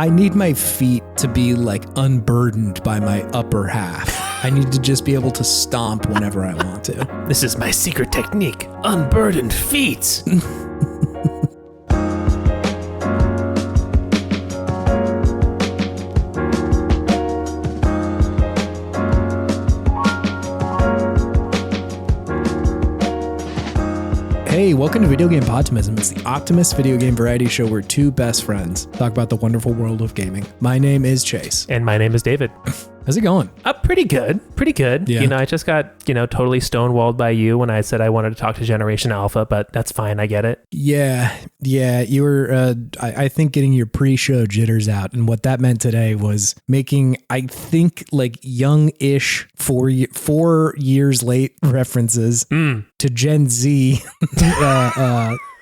I need my feet to be like unburdened by my upper half. I need to just be able to stomp whenever I want to. This is my secret technique. Unburdened feet. Hey, welcome to Video Game Podtimism. It's the Optimist video game variety show where two best friends talk about the wonderful world of gaming. My name is Chase. And my name is David. How's it going? Pretty good. Pretty good. Yeah. You know, I just got, totally stonewalled by you when I said I wanted to talk to Generation Alpha, but that's fine. I get it. Yeah. You were, I think, getting your pre-show jitters out. And what that meant today was making, I think, like young-ish 4 years late references to Gen Z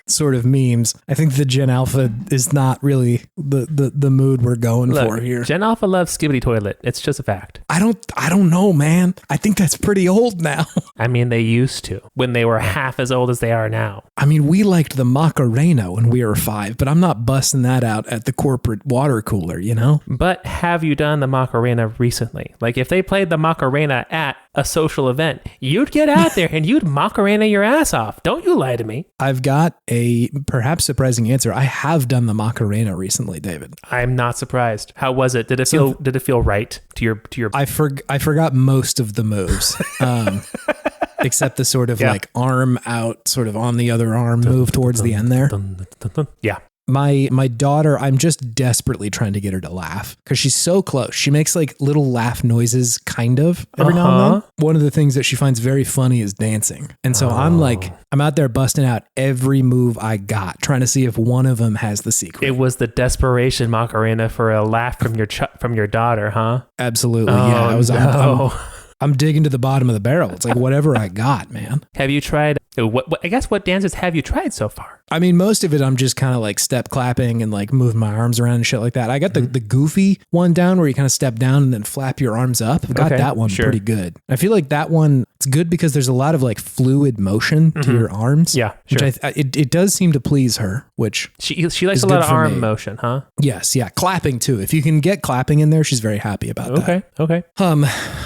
sort of memes. I think the Gen Alpha is not really the mood we're going for here. Gen Alpha loves Skibbity Toilet. It's just a fact. I don't know, man. I think that's pretty old now. I mean, they used to when they were half as old as they are now. I mean, we liked the Macarena when we were 5, but I'm not busting that out at the corporate water cooler, you know? But have you done the Macarena recently? Like if they played the Macarena at a social event, you'd get out there and you'd Macarena your ass off. Don't you lie to me. I've got a perhaps surprising answer. I have done the Macarena recently, David. I'm not surprised. How was it? Did it feel right to your I forgot most of the moves. Except the sort of like arm out, sort of on the other arm move towards the end there. Yeah. My daughter, I'm just desperately trying to get her to laugh because she's so close. She makes like little laugh noises kind of every now and then. One of the things that she finds very funny is dancing. And so I'm out there busting out every move I got, trying to see if one of them has the secret. It was the desperation Macarena for a laugh from your daughter, huh? Absolutely. I'm digging to the bottom of the barrel. It's like whatever I got, man. Have you tried, what dances have you tried so far? I mean, most of it I'm just kind of like step clapping and like moving my arms around and shit like that. I got the goofy one down where you kind of step down and then flap your arms up. I've got that one pretty good. I feel like that one, it's good because there's a lot of like fluid motion to your arms. Yeah, sure. Which it does seem to please her, which she likes a lot of arm motion, huh? Yes, yeah. Clapping too. If you can get clapping in there, she's very happy about that. Okay.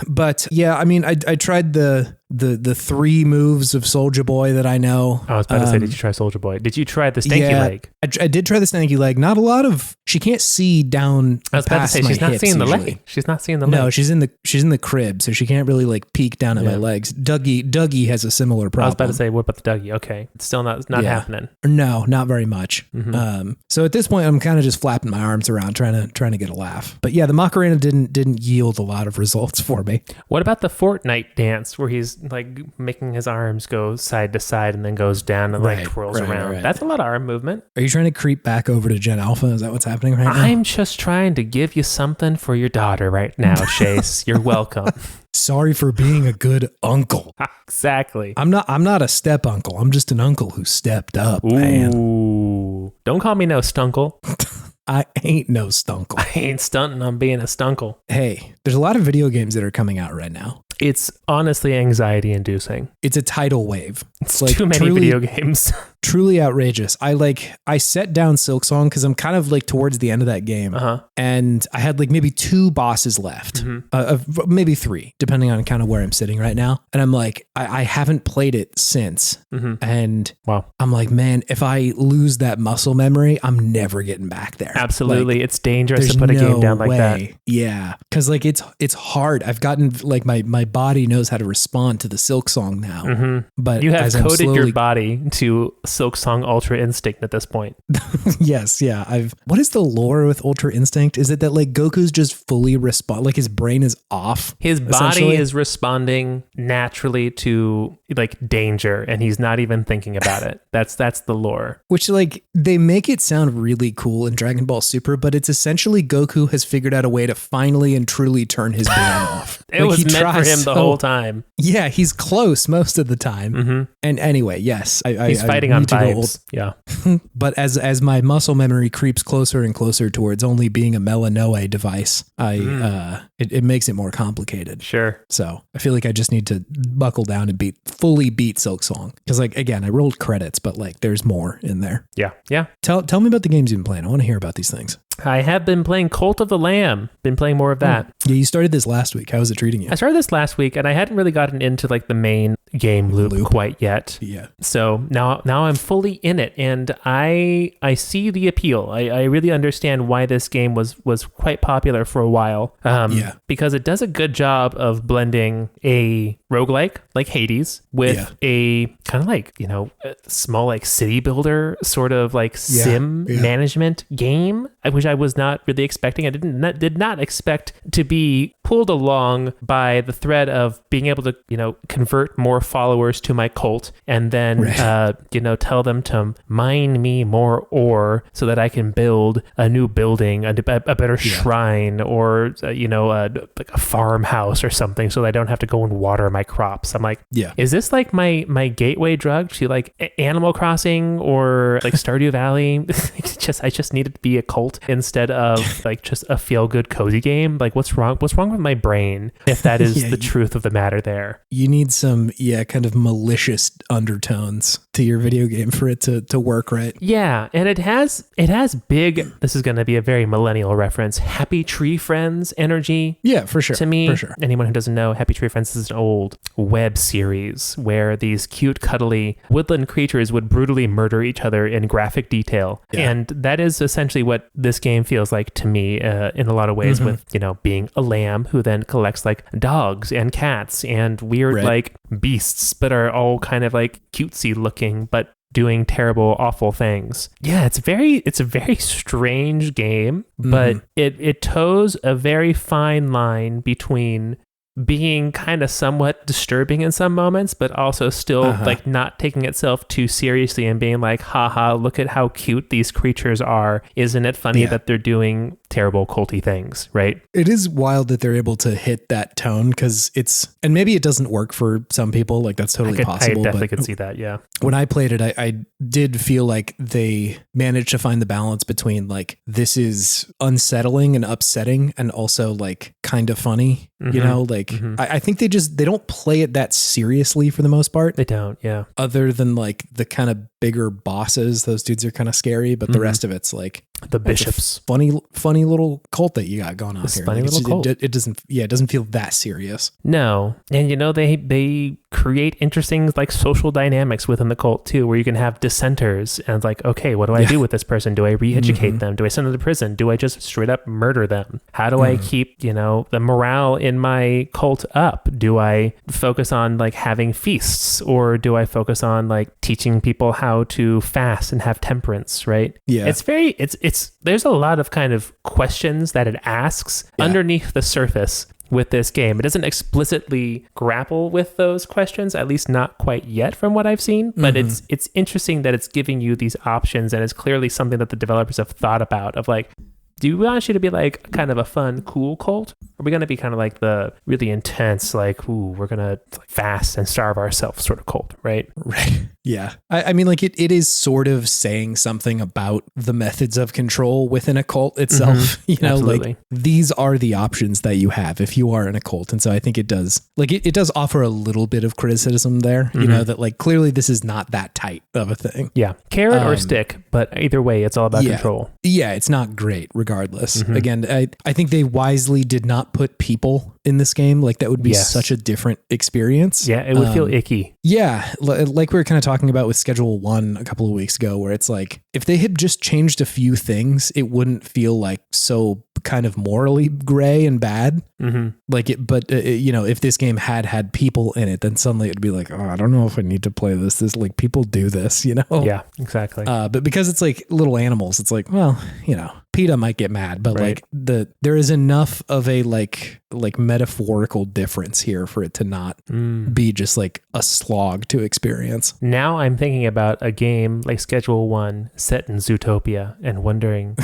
But yeah, I mean, I tried the 3 moves of Soulja Boy that I know. I was about to say, did you try Soulja Boy? Did you try the stanky leg? I did try the stanky leg. Not a lot of. She can't see down. I was about to say she's not seeing the leg. She's not seeing the leg. No, she's in the crib, so she can't really like peek down at my legs. Dougie has a similar problem. I was about to say, what about the Dougie? Okay, it's still not happening. No, not very much. So at this point, I'm kind of just flapping my arms around, trying to get a laugh. But yeah, the Macarena didn't yield a lot of results for me. What about the Fortnite dance where he's like making his arms go side to side and then goes down and like twirls around? Right. That's a lot of arm movement. Are you trying to creep back over to Gen Alpha? Is that what's happening right now? I'm just trying to give you something for your daughter right now, Chase. You're welcome. Sorry for being a good uncle. Exactly. I'm not a step uncle. I'm just an uncle who stepped up, man. Ooh. Don't call me no Stunkle. I ain't no Stunkle. I ain't stunting on being a Stunkle. Hey, there's a lot of video games that are coming out right now. It's honestly anxiety inducing. It's a tidal wave. It's like too many video games. Truly outrageous. I set down Silksong because I'm kind of like towards the end of that game. And I had like maybe 2 bosses left. Maybe 3, depending on kind of where I'm sitting right now. And I'm like, I haven't played it since. And I'm like, man, if I lose that muscle memory, I'm never getting back there. Absolutely. Like, it's dangerous to put a game down like that. Yeah. Because like it's hard. I've gotten like my body knows how to respond to the Silksong now. But you have coded your body to Silksong Ultra Instinct at this point. Yes, yeah. What is the lore with Ultra Instinct? Is it that like Goku's just fully like his brain is off? His body is responding naturally to like danger and he's not even thinking about it. That's the lore. Which like they make it sound really cool in Dragon Ball Super, but it's essentially Goku has figured out a way to finally and truly turn his brain off. It was meant for him the whole time. Yeah, he's close most of the time. And anyway, yes, he's fighting on vibes. Yeah. But as my muscle memory creeps closer and closer towards only being a Melanoe device, it makes it more complicated. Sure. So I feel like I just need to buckle down and fully beat Silksong. Because like, again, I rolled credits, but like there's more in there. Yeah. Yeah. Tell me about the games you've been playing. I want to hear about these things. I have been playing Cult of the Lamb. Been playing more of that. Yeah, you started this last week. How was it treating you? I started this last week, and I hadn't really gotten into like the main game loop quite yet. Yeah. So now I'm fully in it, and I see the appeal. I really understand why this game was quite popular for a while. Because it does a good job of blending a roguelike like Hades with a kind of like, a small like city builder sort of like sim management game, which I was not really expecting. I did not expect to be pulled along by the thread of being able to, convert more followers to my cult and then, tell them to mine me more ore so that I can build a new building, a better shrine, or, like a farmhouse or something so that I don't have to go and water my crops. I'm like, is this like my gateway drug to like Animal Crossing or like Stardew Valley? I just needed to be a cult instead of like just a feel good cozy game. Like what's wrong with my brain if that is the truth of the matter there? You need some kind of malicious undertones to your video game for it to work right. Yeah, and it has big, this is going to be a very millennial reference, Happy Tree Friends energy. Yeah, for sure. To me, for sure. Anyone who doesn't know, Happy Tree Friends is an old web series where these cute, cuddly woodland creatures would brutally murder each other in graphic detail. Yeah. And that is essentially what this game feels like to me in a lot of ways with, being a lamb who then collects like dogs and cats and weird like beasts, but are all kind of like cutesy looking, but doing terrible, awful things. Yeah, it's a very strange game, but it toes a very fine line between being kind of somewhat disturbing in some moments, but also still like not taking itself too seriously and being like, haha, look at how cute these creatures are. Isn't it funny that they're doing terrible culty things, right? It is wild that they're able to hit that tone because and maybe it doesn't work for some people, like that's totally possible. I definitely could see that, yeah. When I played it, I did feel like they managed to find the balance between like, this is unsettling and upsetting and also like kind of funny, I think they don't play it that seriously for the most part. They don't, yeah. Other than like the kind of bigger bosses, those dudes are kind of scary, but the rest of it's like the bishops, funny little cult that you got going on here. Funny little cult. It doesn't feel that serious. No, and they create interesting like social dynamics within the cult too, where you can have dissenters and like, okay, what do I do with this person? Do I re-educate them? Do I send them to prison? Do I just straight up murder them? How do I keep the morale in my cult up? Do I focus on like having feasts, or do I focus on like teaching people how to fast and have temperance? Right? Yeah, it's there's a lot of kind of questions that it asks underneath the surface with this game. It doesn't explicitly grapple with those questions, at least not quite yet from what I've seen, but it's interesting that it's giving you these options, and it's clearly something that the developers have thought about of like, do we want you to be like kind of a fun, cool cult? Or are we going to be kind of like the really intense, like, ooh, we're going to fast and starve ourselves sort of cult, right? Right. Yeah. I mean, like it is sort of saying something about the methods of control within a cult itself. Absolutely. Like these are the options that you have if you are in a cult. And so I think it does, like it does offer a little bit of criticism there, that like clearly this is not that tight of a thing. Yeah. Carrot or stick, but either way, it's all about control. Yeah. It's not great regardless. Again, I think they wisely did not put people in this game. Like that would be such a different experience. Yeah. It would feel icky. Yeah. Like we were kind of talking about with Schedule 1 a couple of weeks ago, where it's like, if they had just changed a few things, it wouldn't feel like so kind of morally gray and bad. Like it, but if this game had people in it, then suddenly it'd be like, oh, I don't know if I need to play this. This like people do this, Yeah, exactly. But because it's like little animals, it's like, well, PETA might get mad, but like there is enough of a like metaphorical difference here for it to not be just like a slog to experience. Now I'm thinking about a game like Schedule 1 set in Zootopia and wondering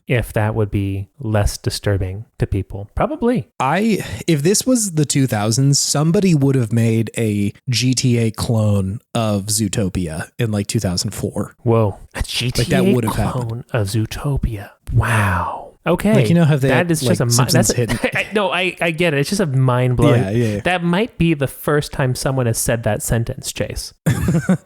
if that would be less disturbing to people. Probably. If this was the 2000s, somebody would have made a GTA clone of Zootopia in like 2004. Whoa. A GTA like that would have clone happened. of Zootopia. Wow. Okay. Like, you know how they that is just a Simpsons hidden. No, I get it. It's just a mind blowing. Yeah. That might be the first time someone has said that sentence, Chase.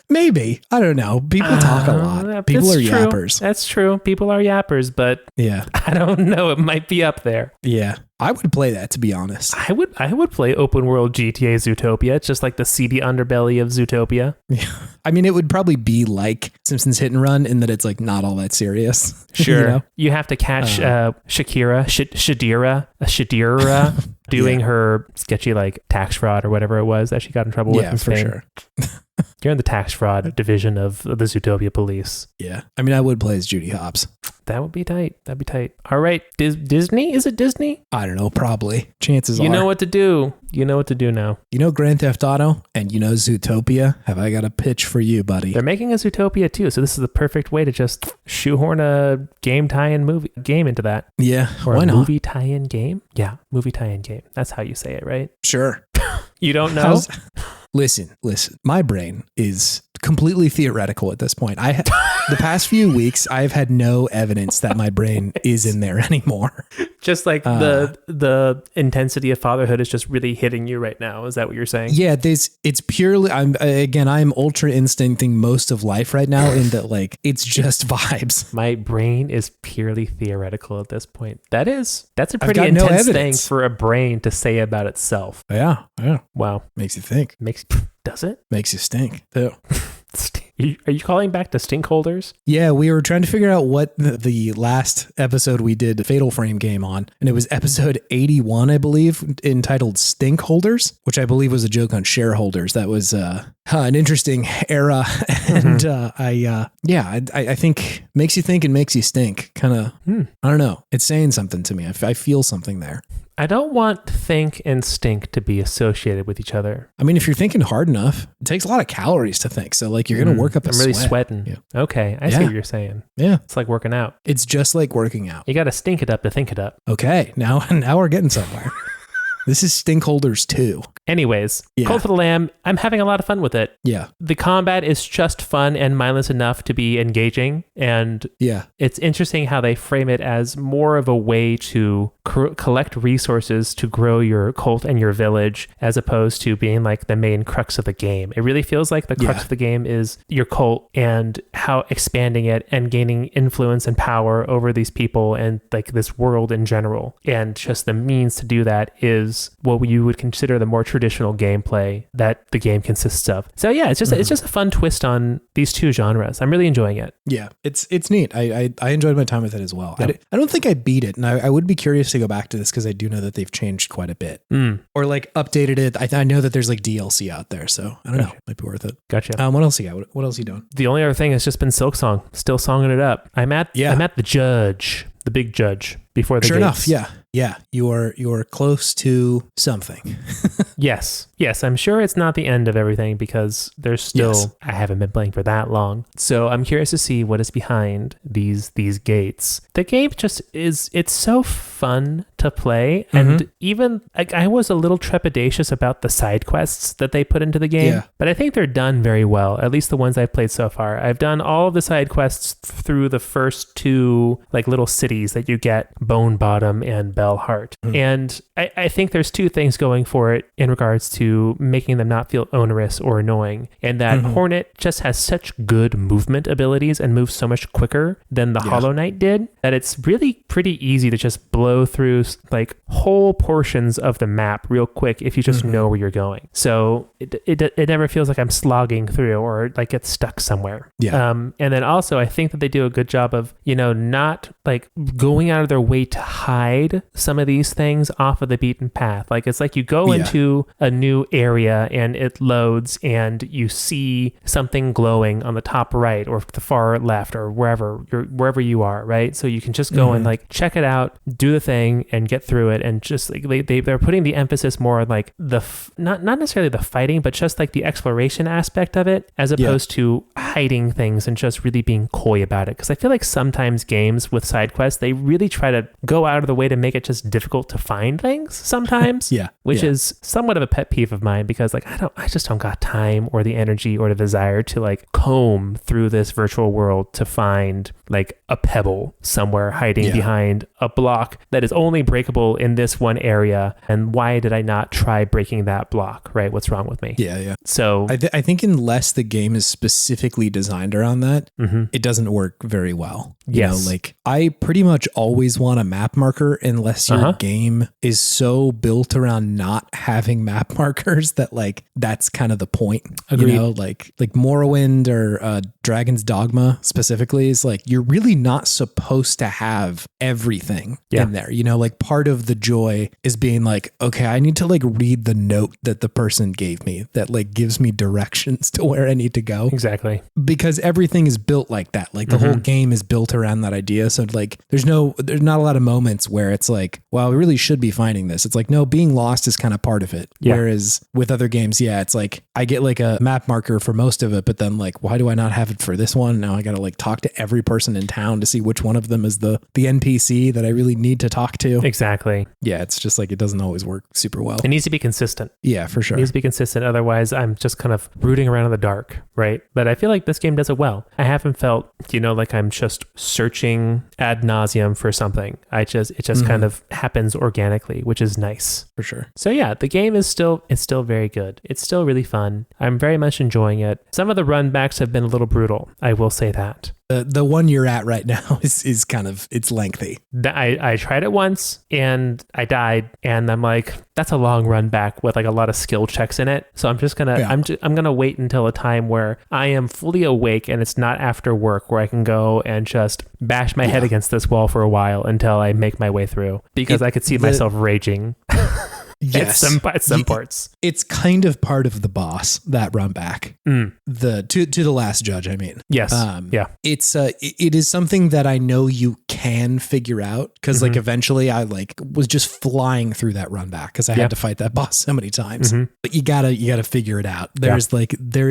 Maybe. I don't know. People talk a lot. People are yappers. That's true. People are yappers, but yeah, I don't know. It might be up there. Yeah. I would play that, to be honest. I would play open world GTA Zootopia. It's just like the seedy underbelly of Zootopia. Yeah. I mean, it would probably be like Simpsons Hit and Run in that it's like not all that serious. Sure. You know? You have to catch Shadira doing her sketchy like tax fraud or whatever it was that she got in trouble with. Yeah, for sure. You're in the tax fraud division of the Zootopia police. Yeah. I mean, I would play as Judy Hopps. That would be tight. That'd be tight. All right. Disney? Is it Disney? I don't know. Probably. Chances are. You know what to do. You know what to do now. You know Grand Theft Auto and you know Zootopia? Have I got a pitch for you, buddy? They're making a Zootopia too. So this is the perfect way to just shoehorn a game tie-in game into that. Yeah. Or why a not? movie tie-in game? Yeah. Movie tie-in game. That's how you say it, right? Sure. You don't know? Listen. My brain is completely theoretical at this point. The past few weeks, I've had no evidence that my brain is in there anymore. Just like the intensity of fatherhood is just really hitting you right now. Is that what you're saying? Yeah, it's purely. I'm ultra instincting most of life right now in that like it's just vibes. My brain is purely theoretical at this point. That's a pretty intense thing for a brain to say about itself. Yeah. Wow. Makes you think. Does it? Makes you stink too. Are you calling back to stink holders? Yeah, we were trying to figure out what the last episode we did Fatal Frame game on, and it was episode 81, I believe, entitled Stink Holders, which I believe was a joke on shareholders. That was an interesting era, and I think makes you think and makes you stink. Kind of, I don't know. It's saying something to me. I feel something there. I don't want think and stink to be associated with each other. I mean, if you're thinking hard enough, it takes a lot of calories to think. So like you're going to work up a sweat. I'm really sweating. Yeah. Okay. I see what you're saying. Yeah. It's like working out. It's just like working out. You got to stink it up to think it up. Okay. Now we're getting somewhere. This is Stink Holders 2. Anyways, Cold for the Lamb, I'm having a lot of fun with it. Yeah. The combat is just fun and mindless enough to be engaging. And it's interesting how they frame it as more of a way to collect resources to grow your cult and your village, as opposed to being like the main crux of the game. It really feels like the crux of the game is your cult and how expanding it and gaining influence and power over these people and like this world in general. And just the means to do that is what you would consider the more traditional gameplay that the game consists of. So yeah, it's just a fun twist on these two genres. I'm really enjoying it. Yeah, it's neat. I enjoyed my time with it as well. Yep. I don't think I beat it, and I would be curious to go back to this because I do know that they've changed quite a bit or like updated it. I know that there's like DLC out there, so I don't know. Might be worth it. Gotcha. What else you got? What else are you doing? The only other thing has just been Silksong, still songing it up. I'm at the judge, the big judge before the gates. Enough. Yeah. You are close to something. Yes. I'm sure it's not the end of everything because there's still, I haven't been playing for that long. So I'm curious to see what is behind these gates. The game just it's so fun to play. And even I was a little trepidatious about the side quests that they put into the game, but I think they're done very well. At least the ones I've played so far. I've done all of the side quests through the first two like little cities that you get, Bone Bottom and Bellheart. And I think there's two things going for it in regards to making them not feel onerous or annoying. And that Hornet just has such good movement abilities and moves so much quicker than the Hollow Knight did that it's really pretty easy to just blow through like whole portions of the map real quick if you just know where you're going. So it never feels like I'm slogging through or like get stuck somewhere. And then also I think that they do a good job of, not like going out of their way to hide some of these things off of the beaten path. Like it's like you go into a new area and it loads and you see something glowing on the top right or the far left or wherever you are, right? So you can just go and like check it out, do the thing and get through it. And just like they're putting the emphasis more on like not necessarily the fighting, but just like the exploration aspect of it, as opposed to hiding things and just really being coy about it. Because I feel like sometimes games with side quests, they really try to to go out of the way to make it just difficult to find things sometimes. Which is somewhat of a pet peeve of mine, because like I just don't got time or the energy or the desire to like comb through this virtual world to find like a pebble somewhere hiding behind a block that is only breakable in this one area. And why did I not try breaking that block, right? What's wrong with me? So I think unless the game is specifically designed around that, it doesn't work very well. You know, like I pretty much always want a map marker unless your game is so built around not having map markers that like that's kind of the point. Agreed. You know, like Morrowind or Dragon's Dogma specifically is like you're really not supposed to have everything in there. You know, like part of the joy is being like, okay, I need to like read the note that the person gave me that like gives me directions to where I need to go. Exactly. Because everything is built like that. Like the whole game is built around that idea. So like there's not a lot of moments where it's like, well, we really should be finding this. It's like, no, being lost is kind of part of it. Whereas with other games, it's like I get like a map marker for most of it, but then like, why do I not have it for this one? Now I got to like talk to every person in town to see which one of them is the NPC that I really need to talk to. Exactly. Yeah. It's just like, it doesn't always work super well. It needs to be consistent. Yeah, for sure. It needs to be consistent. Otherwise I'm just kind of rooting around in the dark. Right. But I feel like this game does it well. I haven't felt, like I'm just searching ad nauseum for something. It just kind of happens organically, which is nice. For sure. So yeah, the game is still very good. It's still really fun. I'm very much enjoying it. Some of the run backs have been a little brutal. I will say that. The one you're at right now is kind of, it's lengthy. I tried it once and I died, and I'm like, that's a long run back with like a lot of skill checks in it. So I'm just gonna, I'm gonna wait until a time where I am fully awake and it's not after work, where I can go and just bash my head against this wall for a while until I make my way through, because I could see myself raging. Yes. At some parts. It's kind of part of the boss, that run back. To the last judge, I mean. Yes. It is something that I know you can figure out, because like eventually I like was just flying through that run back because I had to fight that boss so many times. But you gotta figure it out. There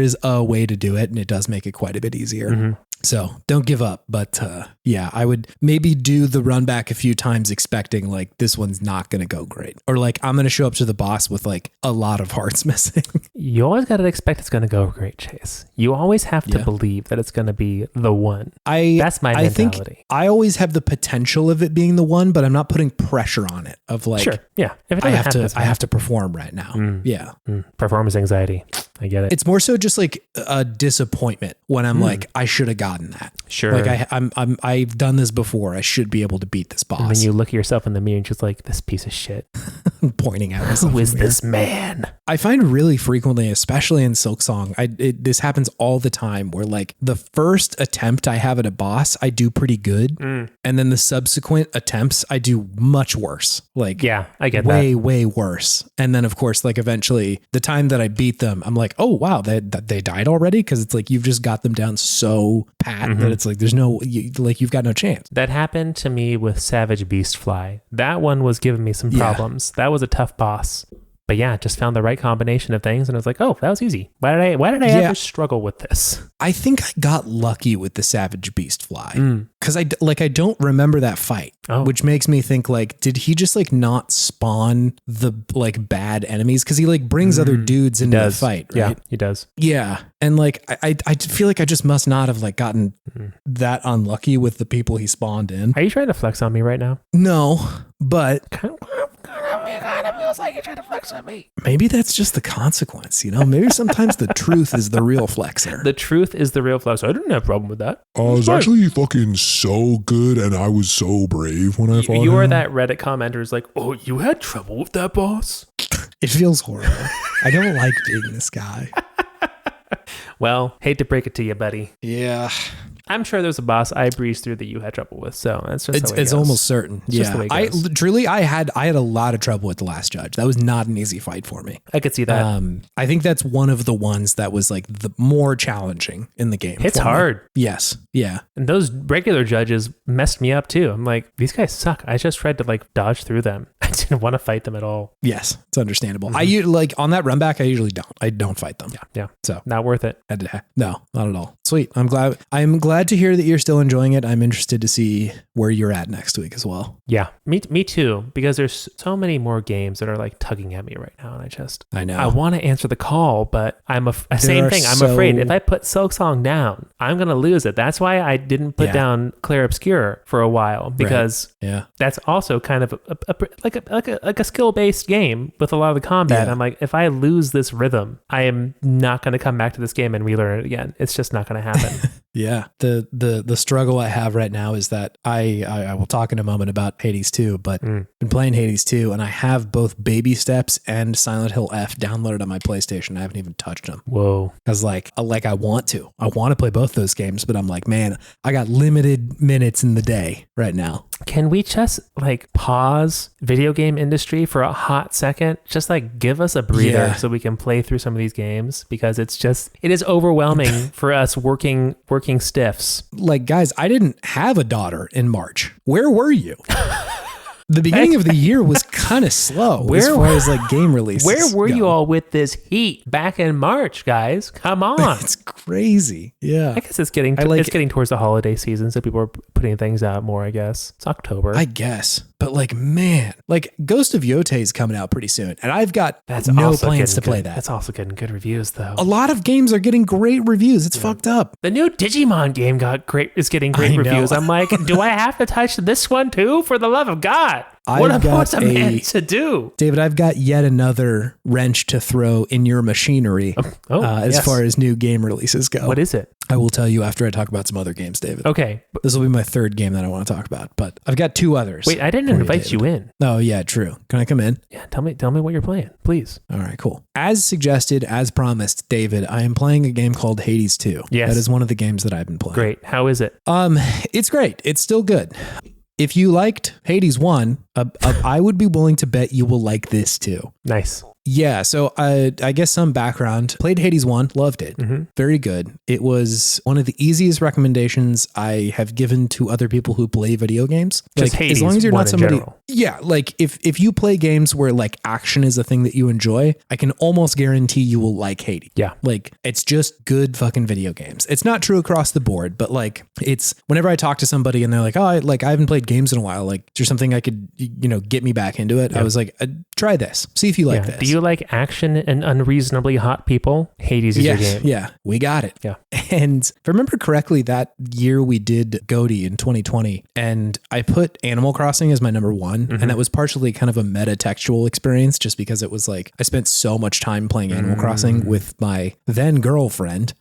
is a way to do it, and it does make it quite a bit easier. So don't give up. But I would maybe do the run back a few times expecting like this one's not going to go great. Or like I'm going to show up to the boss with like a lot of hearts missing. You always got to expect it's going to go great, Chase. You always have to believe that it's going to be the one. That's my mentality. I think I always have the potential of it being the one, but I'm not putting pressure on it of like, sure. Yeah. If it I have to perform right now. Performance anxiety. I get it. It's more so just like a disappointment when I'm like, I should have gotten that. Sure. Like I've done this before. I should be able to beat this boss. And then you look at yourself in the mirror and just like, this piece of shit. Pointing at myself. Who is this man? I find really frequently, especially in Silksong, this happens all the time, where like the first attempt I have at a boss, I do pretty good. And then the subsequent attempts, I do much worse. Like, yeah, I get way worse. And then of course, like eventually the time that I beat them, I'm like, oh wow, they died already. Cause it's like, you've just got them down so pat that it's like, there's you've got no chance. That happened to me with Savage Beastfly. That one was giving me some problems. That was a tough boss. But yeah, just found the right combination of things, and I was like, "Oh, that was easy. Why did I ever struggle with this?" I think I got lucky with the Savage Beastfly because I don't remember that fight, which makes me think like, did he just like not spawn the like bad enemies? Because he like brings other dudes into the fight, right? Yeah, he does. Yeah, and like I feel like I just must not have like gotten that unlucky with the people he spawned in. Are you trying to flex on me right now? No, but. Kind of feels like you're trying to flex on me. Maybe that's just the consequence, Maybe sometimes the truth is the real flexer. The truth is the real flexer. I didn't have a problem with that. I was actually fucking so good, and I was so brave when I fought him. You are that Reddit commenter who's like, oh, you had trouble with that boss? It feels horrible. I don't like being this guy. Well, hate to break it to you, buddy. Yeah. I'm sure there's a boss I breezed through that you had trouble with, so that's just the way it goes. It's almost certain. It's just the way it goes. I had a lot of trouble with the last judge. That was not an easy fight for me. I could see that. I think that's one of the ones that was like the more challenging in the game. It's hard. Yes. Yeah. And those regular judges messed me up too. I'm like, these guys suck. I just tried to like dodge through them. I didn't want to fight them at all. Yes, it's understandable. I like on that run back, I usually don't. I don't fight them. Yeah. So not worth it. No, not at all. Sweet. I'm glad to hear that you're still enjoying it. I'm interested to see where you're at next week as well. Yeah, me too, because there's so many more games that are like tugging at me right now. And I know. I want to answer the call, but same thing. I'm afraid if I put Silksong down, I'm going to lose it. That's why I didn't put down Clair Obscur for a while, because that's also kind of like a skill-based game with a lot of the combat. I'm like, if I lose this rhythm, I am not going to come back to this game and relearn it again. It's just not going to happen. Yeah. The struggle I have right now is that I will talk in a moment about Hades 2, but been playing Hades 2 and I have both Baby Steps and Silent Hill F downloaded on my PlayStation. I haven't even touched them. Whoa. I was like I want to play both those games, but I'm like, man, I got limited minutes in the day right now. Can we just like pause video game industry for a hot second? Just like give us a breather so we can play through some of these games, because it is overwhelming for us working stiffs. Like, guys, I didn't have a daughter in March. Where were you? The beginning of the year was kind of slow as far as like game releases. Where were you all with this heat back in March, guys? Come on. It's crazy. Yeah. I guess it's getting towards the holiday season, so people are putting things out more, I guess. It's October. I guess. But like, man, like Ghost of Yote is coming out pretty soon. And I've got no plans to play that. That's also getting good reviews though. A lot of games are getting great reviews. It's fucked up. The new Digimon game is getting great reviews. I'm like, do I have to touch this one too? For the love of God. What's a man to do? David, I've got yet another wrench to throw in your machinery as far as new game releases go. What is it? I will tell you after I talk about some other games, David. Okay. This will be my third game that I want to talk about, but I've got two others. Wait, I didn't invite you in. Oh, yeah, true. Can I come in? Yeah, tell me what you're playing, please. All right, cool. As suggested, as promised, David, I am playing a game called Hades 2. Yes. That is one of the games that I've been playing. Great. How is it? It's great. It's still good. If you liked Hades 1, I would be willing to bet you will like this too. Nice. Yeah, so I guess some background. Played Hades 1, loved it. Mm-hmm. Very good. It was one of the easiest recommendations I have given to other people who play video games. Just like, Hades, as long as you're not somebody. General. Yeah, like if you play games where like action is a thing that you enjoy, I can almost guarantee you will like Hades. Yeah. Like it's just good fucking video games. It's not true across the board, but like it's whenever I talk to somebody and they're like, "Oh, I haven't played games in a while. Like, is there something I could, get me back into it?" Yeah. I was like, "Try this. See if you like this." Do you like action and unreasonably hot people? Hades is your game. Yeah, we got it. Yeah. And if I remember correctly, that year we did GOTY in 2020, and I put Animal Crossing as my number one, and that was partially kind of a meta-textual experience, just because it was like I spent so much time playing Animal Crossing with my then girlfriend.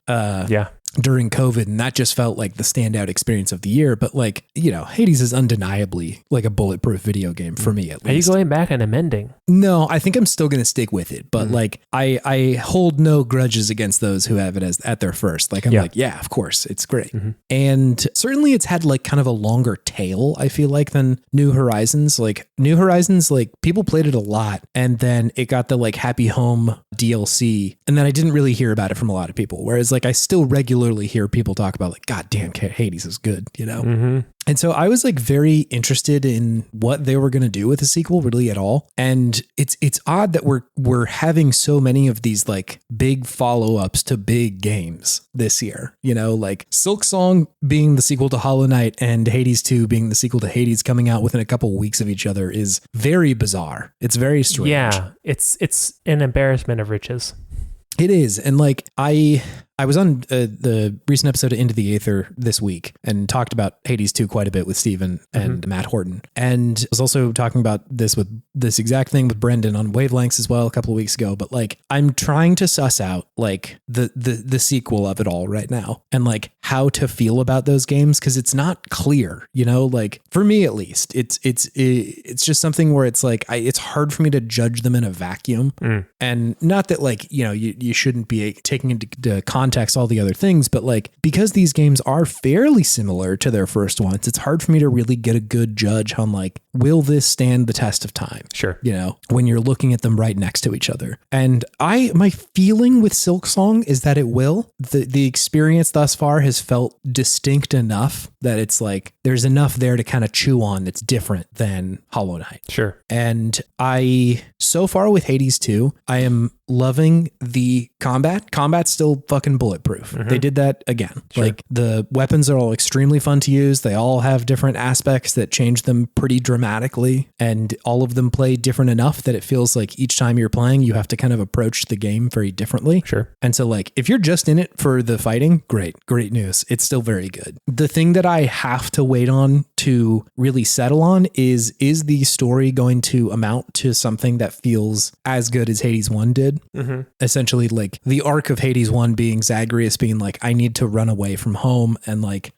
During COVID, and that just felt like the standout experience of the year. But like, Hades is undeniably like a bulletproof video game for me, at least. Are you going back and amending? No, I think I'm still going to stick with it. But like, I hold no grudges against those who have it as at their first. Like, I'm like, yeah, of course, it's great. Mm-hmm. And certainly it's had like kind of a longer tail, I feel like, than New Horizons. Like New Horizons, like people played it a lot, and then it got the like Happy Home DLC, and then I didn't really hear about it from a lot of people. Whereas like I still regularly hear people talk about like, God damn, Hades is good, Mm-hmm. And so I was like very interested in what they were going to do with the sequel, really at all. And it's odd that we're having so many of these like big follow-ups to big games this year, like Silksong being the sequel to Hollow Knight and Hades 2 being the sequel to Hades coming out within a couple weeks of each other is very bizarre. It's very strange. Yeah, it's an embarrassment of riches. It is. And like I was on the recent episode of Into the Aether this week and talked about Hades 2 quite a bit with Steven and Matt Horton. And I was also talking about this exact thing with Brendan on Wavelengths as well a couple of weeks ago. But like, I'm trying to suss out like the sequel of it all right now and like how to feel about those games. Cause it's not clear, like for me, at least it's just something where it's like, it's hard for me to judge them in a vacuum. And not that like, you shouldn't be taking into context all the other things, but like because these games are fairly similar to their first ones, it's hard for me to really get a good judge on like will this stand the test of time? Sure. You know, when you're looking at them right next to each other. And my feeling with Silksong is that it will. The experience thus far has felt distinct enough that it's like there's enough there to kind of chew on that's different than Hollow Knight. Sure. And so far with Hades 2, I am loving the combat. Combat's still fucking bulletproof. They did that again. Sure. Like the weapons are all extremely fun to use. They all have different aspects that change them pretty dramatically. And all of them play different enough that it feels like each time you're playing, you have to kind of approach the game very differently. Sure. And so like, if you're just in it for the fighting, great news. It's still very good. The thing that I have to wait on to really settle on is the story going to amount to something that feels as good as Hades 1 did? Essentially, like the arc of Hades 1 being Zagreus being like, I need to run away from home and like,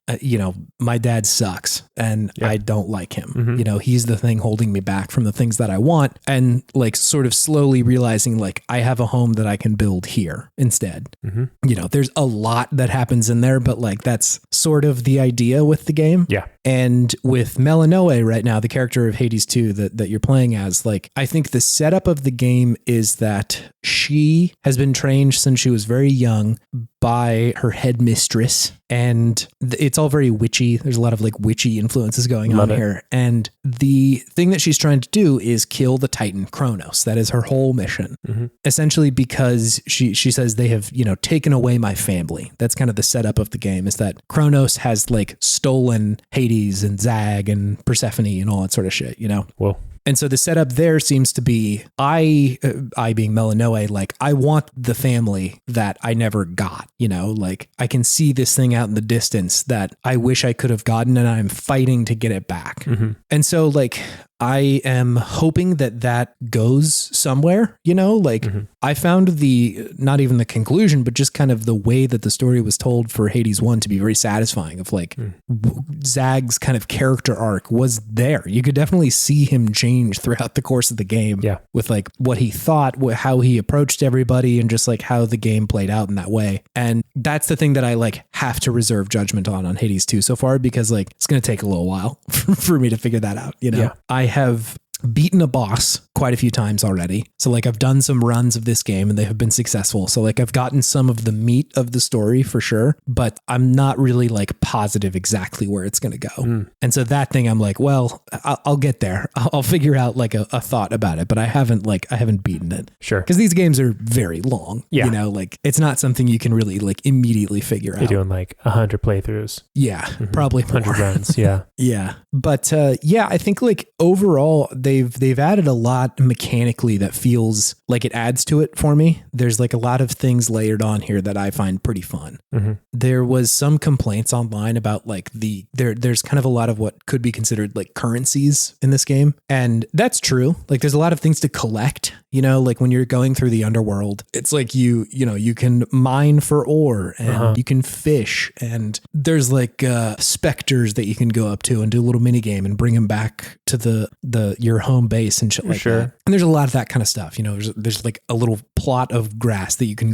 my dad sucks and I don't like him. You know, he's the thing holding me back from the things that I want, and like sort of slowly realizing like I have a home that I can build here instead. You know, there's a lot that happens in there, but like that's sort of the idea with the game. Yeah. And with Melanoe right now, the character of Hades 2 that you're playing as, like, I think the setup of the game is that she has been trained since she was very young by her headmistress, and it's all very witchy. There's a lot of like witchy influences going on here. And the thing that she's trying to do is kill the Titan Kronos. That is her whole mission, essentially, because she says they have, taken away my family. That's kind of the setup of the game, is that Kronos has like stolen Hades and Zag and Persephone and all that sort of shit, Whoa. And so the setup there seems to be, I being Melanoe, like I want the family that I never got, like I can see this thing out in the distance that I wish I could have gotten, and I'm fighting to get it back. And so like, I am hoping that goes somewhere, like I found not even the conclusion, but just kind of the way that the story was told for Hades 1 to be very satisfying, of like Zag's kind of character arc was there. You could definitely see him change throughout the course of the game with like what he thought, how he approached everybody, and just like how the game played out in that way. And that's the thing that I like have to reserve judgment on Hades 2 so far, because like it's going to take a little while for me to figure that out. I have beaten a boss quite a few times already. So like I've done some runs of this game and they have been successful. So like I've gotten some of the meat of the story for sure, but I'm not really like positive exactly where it's going to go. And so that thing I'm like, well, I'll get there. I'll figure out like a thought about it, but I haven't beaten it. Sure. Because these games are very long. Like it's not something you can really like immediately figure out. You're doing like 100 playthroughs. Yeah, probably more. 100 runs. Yeah. Yeah. But I think like overall they've added a lot mechanically that feels like it adds to it for me. There's like a lot of things layered on here that I find pretty fun. There was some complaints online about like there's kind of a lot of what could be considered like currencies in this game. And that's true. Like there's a lot of things to collect, like when you're going through the underworld, it's like you can mine for ore and you can fish, and there's like specters that you can go up to and do a little mini game and bring them back to your home base and shit like that. And there's a lot of that kind of stuff. There's like a little plot of grass that you can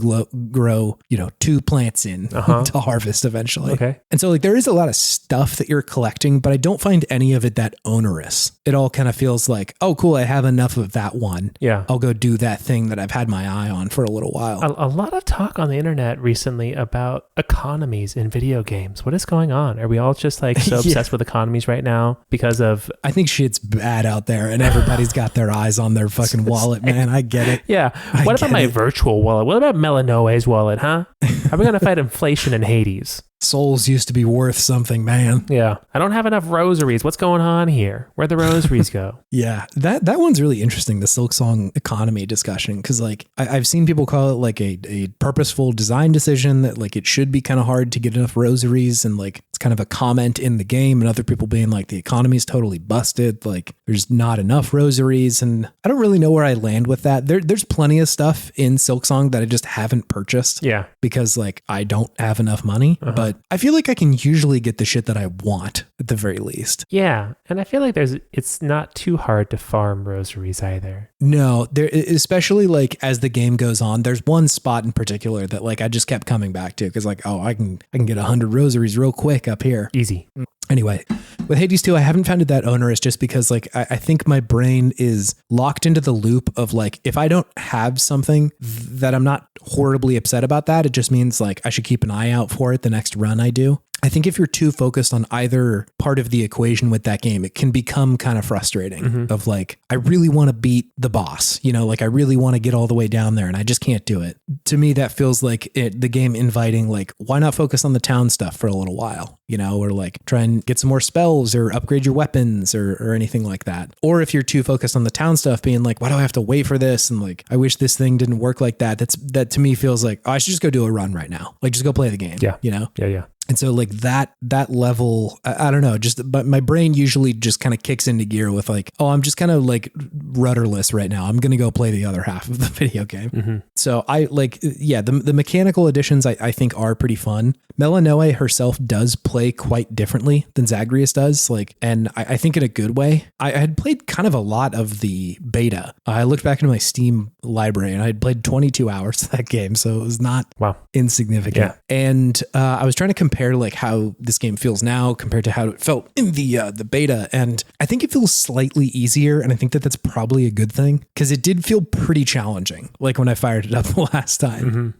grow 2 plants in to harvest eventually. Okay. And so like there is a lot of stuff that you're collecting, but I don't find any of it that onerous. It all kind of feels like, oh cool, I have enough of that one. Yeah. I'll go do that thing that I've had my eye on for a little while. A lot of talk on the internet recently about economies in video games. What is going on? Are we all just like so obsessed with economies right now because of... I think shit's bad out there and everybody's got their eyes on their fucking wallet, man. I get it. Yeah. What about my virtual wallet? What about Melanoe's wallet, huh? How are we going to fight inflation in Hades? Souls used to be worth something, man. Yeah. I don't have enough rosaries. What's going on here? Where'd the rosaries go? Yeah. That one's really interesting, the Silksong economy discussion, because like I've seen people call it like a purposeful design decision, that like it should be kind of hard to get enough rosaries, and like it's kind of a comment in the game, and other people being like the economy's totally busted, like there's not enough rosaries. And I don't really know where I land with that. There's plenty of stuff in Silksong that I just haven't purchased. Yeah. Because like I don't have enough money, but I feel like I can usually get the shit that I want at the very least. Yeah. And I feel like it's not too hard to farm rosaries either. No, there, especially like as the game goes on, there's one spot in particular that like I just kept coming back to, because like, oh, I can get 100 rosaries real quick up here. Easy. Anyway, with Hades 2, I haven't found it that onerous just because like I think my brain is locked into the loop of like, if I don't have something that I'm not horribly upset about that, it just means like I should keep an eye out for it the next run I do. I think if you're too focused on either part of the equation with that game, it can become kind of frustrating of like, I really want to beat the boss, you know, like I really want to get all the way down there and I just can't do it. To me, that feels like the game inviting, like, why not focus on the town stuff for a little while, you know, or like try and get some more spells or upgrade your weapons or anything like that. Or if you're too focused on the town stuff, being like, why do I have to wait for this? And like, I wish this thing didn't work like that. That to me feels like, oh, I should just go do a run right now. Like just go play the game. Yeah. You know? Yeah. And so like that level, I don't know, but my brain usually just kind of kicks into gear with like, oh, I'm just kind of like rudderless right now. I'm going to go play the other half of the video game. So I like, yeah, the mechanical additions I think are pretty fun. Melanoe herself does play quite differently than Zagreus does. Like, and I think in a good way. I had played kind of a lot of the beta. I looked back into my Steam library and I had played 22 hours of that game. So it was not insignificant. Yeah. And I was trying to compare like how this game feels now compared to how it felt in the beta. And I think it feels slightly easier. And I think that's probably a good thing because it did feel pretty challenging. Like when I fired it up the last time.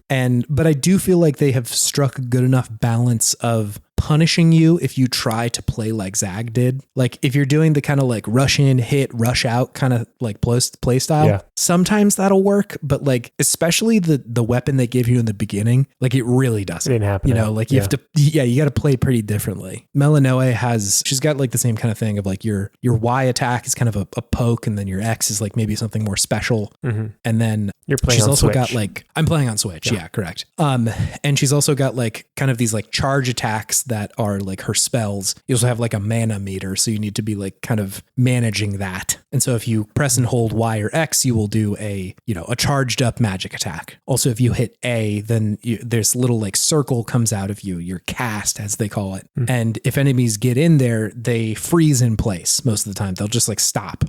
But I do feel like they have struck a good enough balance of punishing you if you try to play like Zag did. Like if you're doing the kind of like rush in, hit, rush out kind of like play style, sometimes that'll work. But like, especially the weapon they give you in the beginning, like it really doesn't. It didn't happen. You know, like you have to, you got to play pretty differently. Melanoe she's got like the same kind of thing of like your Y attack is kind of a poke and then your X is like maybe something more special. And then you're playing she's on also Switch. got like, I'm playing on Switch. Yeah, correct. And she's also got like kind of these like charge attacks that are like her spells. You also have like a mana meter, so you need to be like kind of managing that. And so if you press and hold Y or X, you will do a charged up magic attack. Also, if you hit A, then there's little like circle comes out of you, your cast as they call it. And if enemies get in there, they freeze in place most of the time. They'll just like stop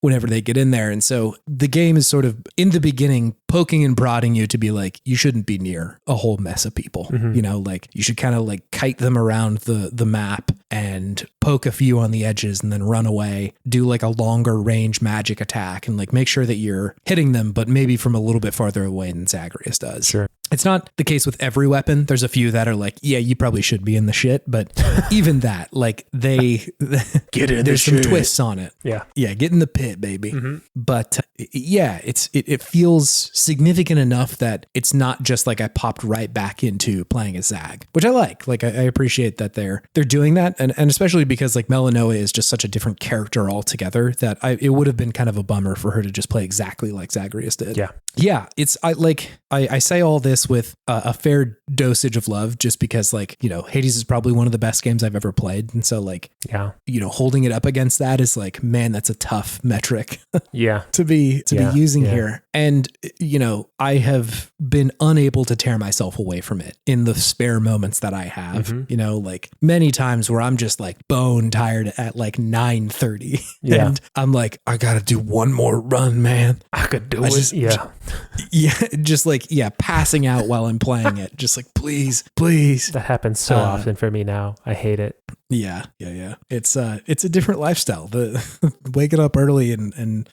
whenever they get in there. And so the game is sort of in the beginning poking and prodding you to be like, you shouldn't be near a whole mess of people. You know, like you should kind of like kite them around the map and poke a few on the edges and then run away, do like a longer range magic attack and like make sure that you're hitting them, but maybe from a little bit farther away than Zagreus does. Sure. It's not the case with every weapon. There's a few that are like, yeah, you probably should be in the shit, but even that, like they get in. There's some twists on it. Yeah, get in the pit, baby. But yeah, it feels significant enough that it's not just like I popped right back into playing as Zag, which I like. Like I appreciate that they're doing that, and especially because like Melanoe is just such a different character altogether that it would have been kind of a bummer for her to just play exactly like Zagreus did. Yeah, I say all this with a fair dosage of love, just because like, you know, Hades is probably one of the best games I've ever played. And so like, you know, holding it up against that is like, man, that's a tough metric to be using here. And, you know, I have been unable to tear myself away from it in the spare moments that I have, you know, like many times where I'm just like bone tired at like 9:30 and I'm like, I got to do one more run, man. I could do it. Just like, passing out while I'm playing it. Just like, please. That happens so often for me now. I hate it. Yeah. It's a different lifestyle. The waking up early and being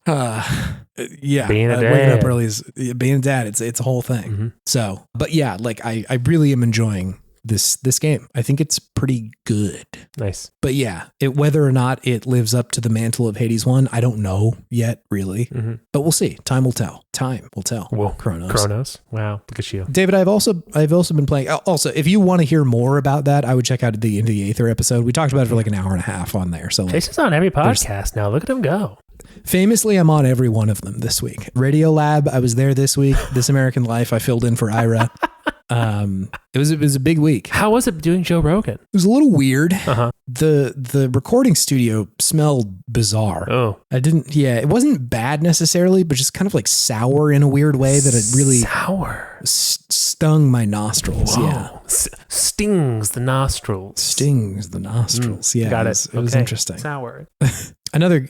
a dad. Waking up early is being a dad. It's a whole thing. So, but yeah, like I really am enjoying this game. I think it's pretty good. Nice. But yeah, whether or not it lives up to the mantle of Hades 1, I don't know yet, really. But we'll see. Time will tell. Well, Chronos. Wow, look at you, David. I've also been playing. Also, if you want to hear more about that, I would check out the Into the Aether episode. We talked about it for like an hour and a half on there. So Chase is on every podcast now. Look at him go. Famously, I'm on every one of them this week. Radio Lab, I was there this week. This American Life, I filled in for Ira. It was a big week. How was it doing Joe Rogan? It was a little weird. The recording studio smelled bizarre. Oh, it wasn't bad necessarily, but just kind of like sour in a weird way that it really stung my nostrils. Whoa. Yeah. Stings the nostrils. Yeah. Got it. It was interesting. Sour. Another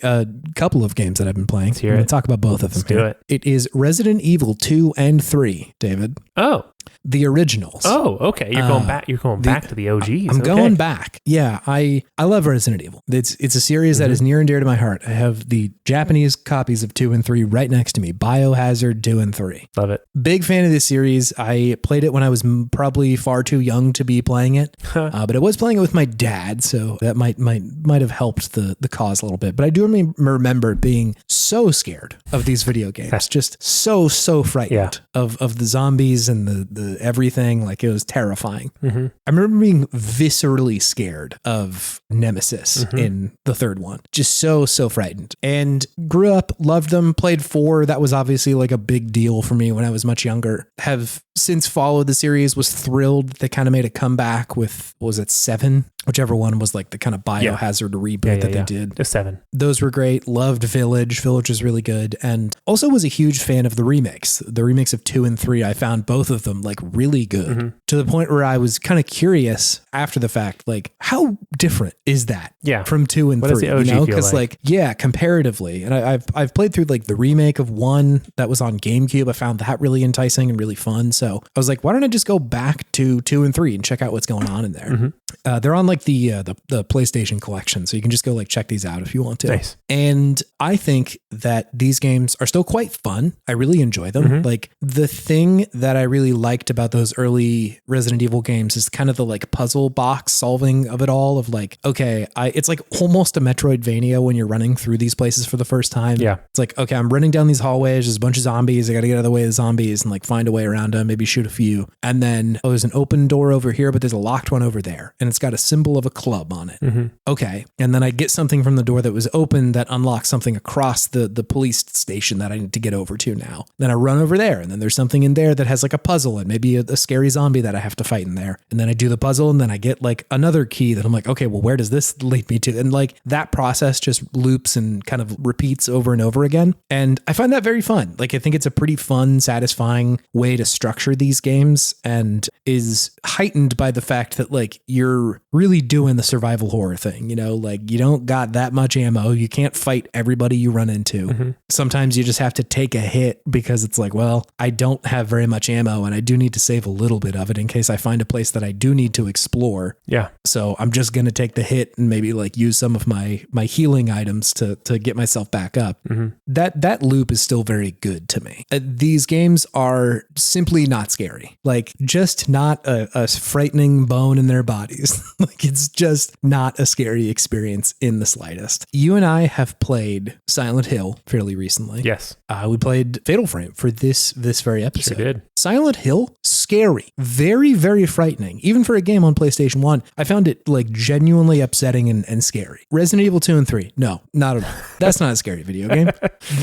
couple of games that I've been playing. I'm going to talk about both of them. Do it. It is Resident Evil 2 and 3, David. Oh. The originals. Oh, okay. You're going back. You're going back to the OGs. I'm going back. Yeah, I love Resident Evil. It's a series that is near and dear to my heart. I have the Japanese copies of 2 and 3 right next to me. Biohazard 2 and 3. Love it. Big fan of this series. I played it when I was probably far too young to be playing it, but I was playing it with my dad, so that might have helped the cause a little bit. But I do remember being so scared of these video games, just so frightened of the zombies and the everything. Like, it was terrifying. I remember being viscerally scared of Nemesis in the third one. Just so frightened. And grew up, loved them, played 4. That was obviously like a big deal for me when I was much younger. Have since followed the series, was thrilled they kind of made a comeback with, what was it, 7? Whichever one was like the kind of Biohazard reboot that they did. The 7. Those were great. Loved Village. Village was really good. And also was a huge fan of the remakes. The remakes of 2 and 3, I found both of them like really good, to the point where I was kind of curious after the fact, like, how different is that from 2 and 3? What does the OG feel because like, comparatively. And I've played through like the remake of 1 that was on GameCube. I found that really enticing and really fun. So I was like, why don't I just go back to 2 and 3 and check out what's going on in there? They're on like the PlayStation collection, so you can just go like check these out if you want to. Nice. And I think that these games are still quite fun. I really enjoy them. Like, the thing that I really liked about those early Resident Evil games is kind of the like puzzle box solving of it all, of like, okay, it's like almost a Metroidvania when you're running through these places for the first time. Yeah. It's like, okay, I'm running down these hallways, there's a bunch of zombies, I got to get out of the way of the zombies and like find a way around them, maybe shoot a few. And then, there's an open door over here, but there's a locked one over there. And it's got a symbol of a club on it. Okay. And then I get something from the door that was open that unlocks something across the police station that I need to get over to now. Then I run over there, and then there's something in there that has like a puzzle and maybe a scary zombie that I have to fight in there. And then I do the puzzle, and then I get like another key that I'm like, okay, well, where does this lead me to? And like that process just loops and kind of repeats over and over again. And I find that very fun. Like, I think it's a pretty fun, satisfying way to structure these games, and is heightened by the fact that like you're really doing the survival horror thing, like you don't got that much ammo. You can't fight everybody you run into. Sometimes you just have to take a hit because it's like, well, I don't have very much ammo and I do need to save a little bit of it in case I find a place that I do need to explore. Yeah. So I'm just going to take the hit and maybe like use some of my healing items to get myself back up. That loop is still very good to me. These games are simply not scary. Like, just not a frightening bone in their bodies. Like, it's just not a scary experience in the slightest. You and I have played Silent Hill fairly recently. Yes. We played Fatal Frame for this very episode. Sure did. Silent Hill, scary. Very, very frightening. Even for a game on PlayStation 1, I found it like genuinely upsetting and scary. Resident Evil 2 and 3, no, not at all. That's not a scary video game.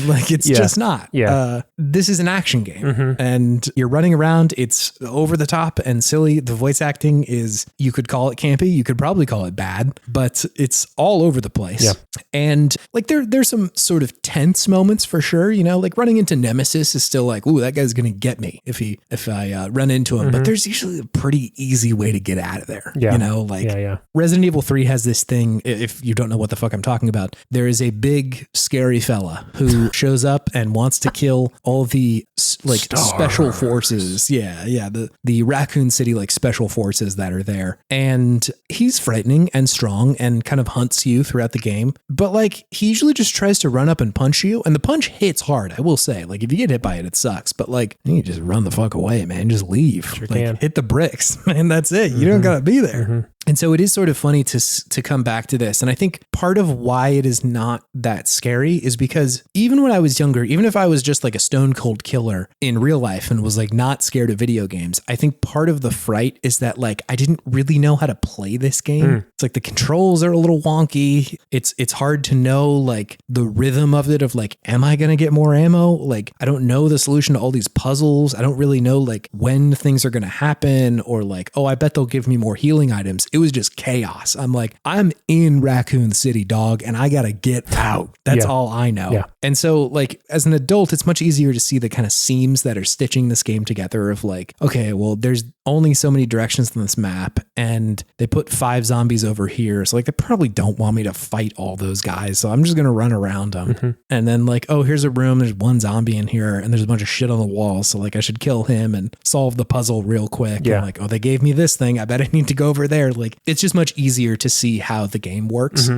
Like, it's just not. Yeah. This is an action game, and you're running around. It's over the top and silly. The voice acting is, you could call it campy. You could probably call it bad, but it's all over the place. Yeah. And like there's some sort of tense moments for sure. Like running into Nemesis is still like, ooh, that guy's going to get me if I run into him. But there's usually a pretty easy way to get out of there. Yeah. Resident Evil 3 has this thing. If you don't know what the fuck I'm talking about, there is a big scary fella who shows up and wants to kill all the like special forces. Yeah. The Raccoon City like special forces that are there. And he's frightening and strong and kind of hunts you throughout the game. But like, he usually just tries to run up and punch you. And the punch hits hard, I will say. Like, if you get hit by it, it sucks. But like, you just run the fuck away, man. Just leave. Sure like, can. Hit the bricks, man. That's it. You don't gotta be there. And so it is sort of funny to come back to this. And I think part of why it is not that scary is because even when I was younger, even if I was just like a stone cold killer in real life and was like not scared of video games, I think part of the fright is that like I didn't really know how to play this game. It's like the controls are a little wonky. It's hard to know like the rhythm of it, of like, am I going to get more ammo? Like, I don't know the solution to all these puzzles. I don't really know like when things are going to happen, or like, oh, I bet they'll give me more healing items. it was just chaos. I'm like, I'm in Raccoon City, dog, and I gotta get out. That's all I know. Yeah. And so like as an adult, it's much easier to see the kind of seams that are stitching this game together of like, okay, well, there's only so many directions on this map, and they put 5 zombies over here. So like they probably don't want me to fight all those guys. So I'm just gonna run around them. And then like, oh, here's a room, there's one zombie in here, and there's a bunch of shit on the wall. So like I should kill him and solve the puzzle real quick. Yeah. And like, oh, they gave me this thing. I bet I need to go over there. Like it's just much easier to see how the game works.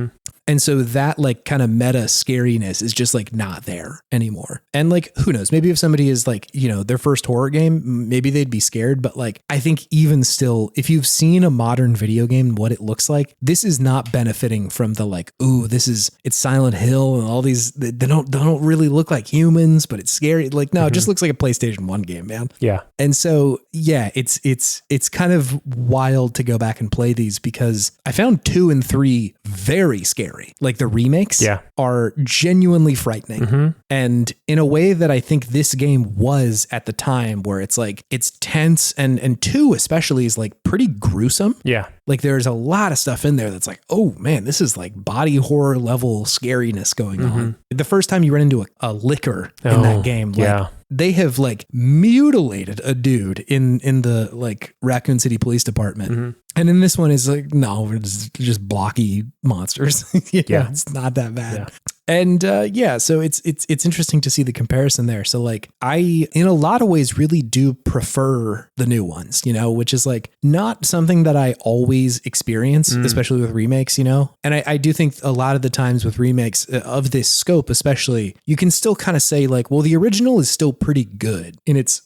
And so that like kind of meta scariness is just like not there anymore. And like, who knows, maybe if somebody is like, you know, their first horror game, maybe they'd be scared. But like, I think even still, if you've seen a modern video game, what it looks like, this is not benefiting from the like, ooh, it's Silent Hill and all these, they don't really look like humans, but it's scary. Like, no, it just looks like a PlayStation 1 game, man. Yeah. And so, yeah, it's kind of wild to go back and play these because I found 2 and 3 very scary. Like the remakes are genuinely frightening. And in a way that I think this game was at the time, where it's like, it's tense, and 2 especially is like pretty gruesome. Yeah. Like there's a lot of stuff in there that's like, oh man, this is like body horror level scariness going on. The first time you run into a licker in that game, like they have like mutilated a dude in the like Raccoon City Police Department. And in this one is like, no, it's just blocky monsters. It's not that bad. Yeah. And so it's interesting to see the comparison there. So like I, in a lot of ways, really do prefer the new ones, you know, which is like not something that I always experience, especially with remakes, you know. And I do think a lot of the times with remakes of this scope, especially, you can still kind of say like, well, the original is still pretty good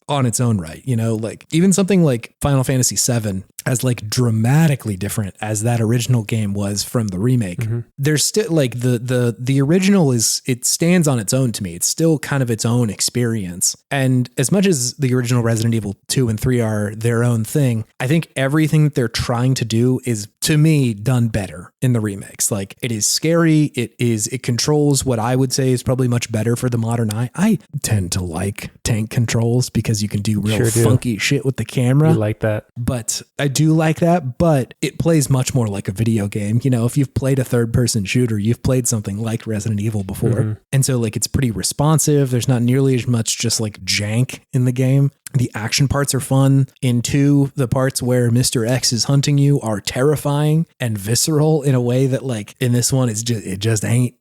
on its own right, you know, like even something like Final Fantasy VII, as like dramatically different as that original game was from the remake. There's still like the original it stands on its own to me. It's still kind of its own experience. And as much as the original Resident Evil 2 and 3 are their own thing, I think everything that they're trying to do is, to me, done better in the remakes. Like it is scary. It controls what I would say is probably much better for the modern eye. I tend to like tank controls because you can do real funky shit with the camera. You like that. But I do like that, but it plays much more like a video game. You know, if you've played a third-person shooter, you've played something like Resident Evil before. And so like it's pretty responsive. There's not nearly as much just like jank in the game. The action parts are fun. In 2, the parts where Mr. X is hunting you are terrifying and visceral in a way that like in this one, it just ain't.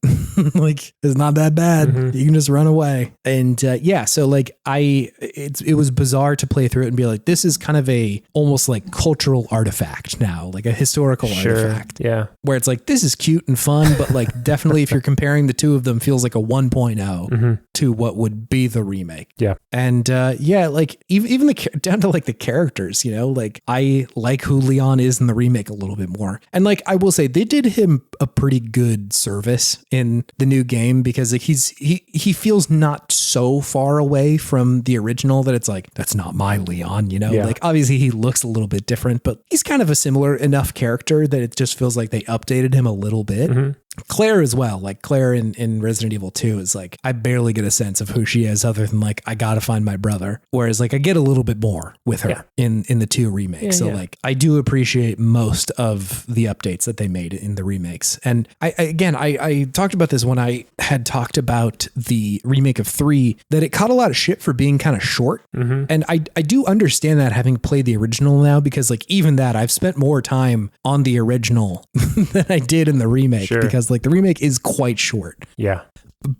Like it's not that bad. You can just run away. And so like it was bizarre to play through it and be like, this is kind of a almost like cultural artifact now, like a historical artifact. Yeah. Where it's like, this is cute and fun, but like definitely if you're comparing the two of them, feels like a 1.0 to what would be the remake. Yeah. And like even down to like the characters, you know, like I like who Leon is in the remake a little bit more. And like I will say they did him a pretty good service in the new game because like he feels not so far away from the original that it's like, that's not my Leon, you know. Like obviously he looks a little bit different, but he's kind of a similar enough character that it just feels like they updated him a little bit. Claire as well, like Claire in Resident Evil 2 is like, I barely get a sense of who she is other than like, I gotta find my brother. Whereas like I get a little bit more with her in the 2 remakes. Like I do appreciate most of the updates that they made in the remakes. And I talked about this when I had talked about the remake of 3, that it caught a lot of shit for being kind of short. And I do understand that, having played the original now, because like even that I've spent more time on the original than I did in the remake because like the remake is quite short. Yeah.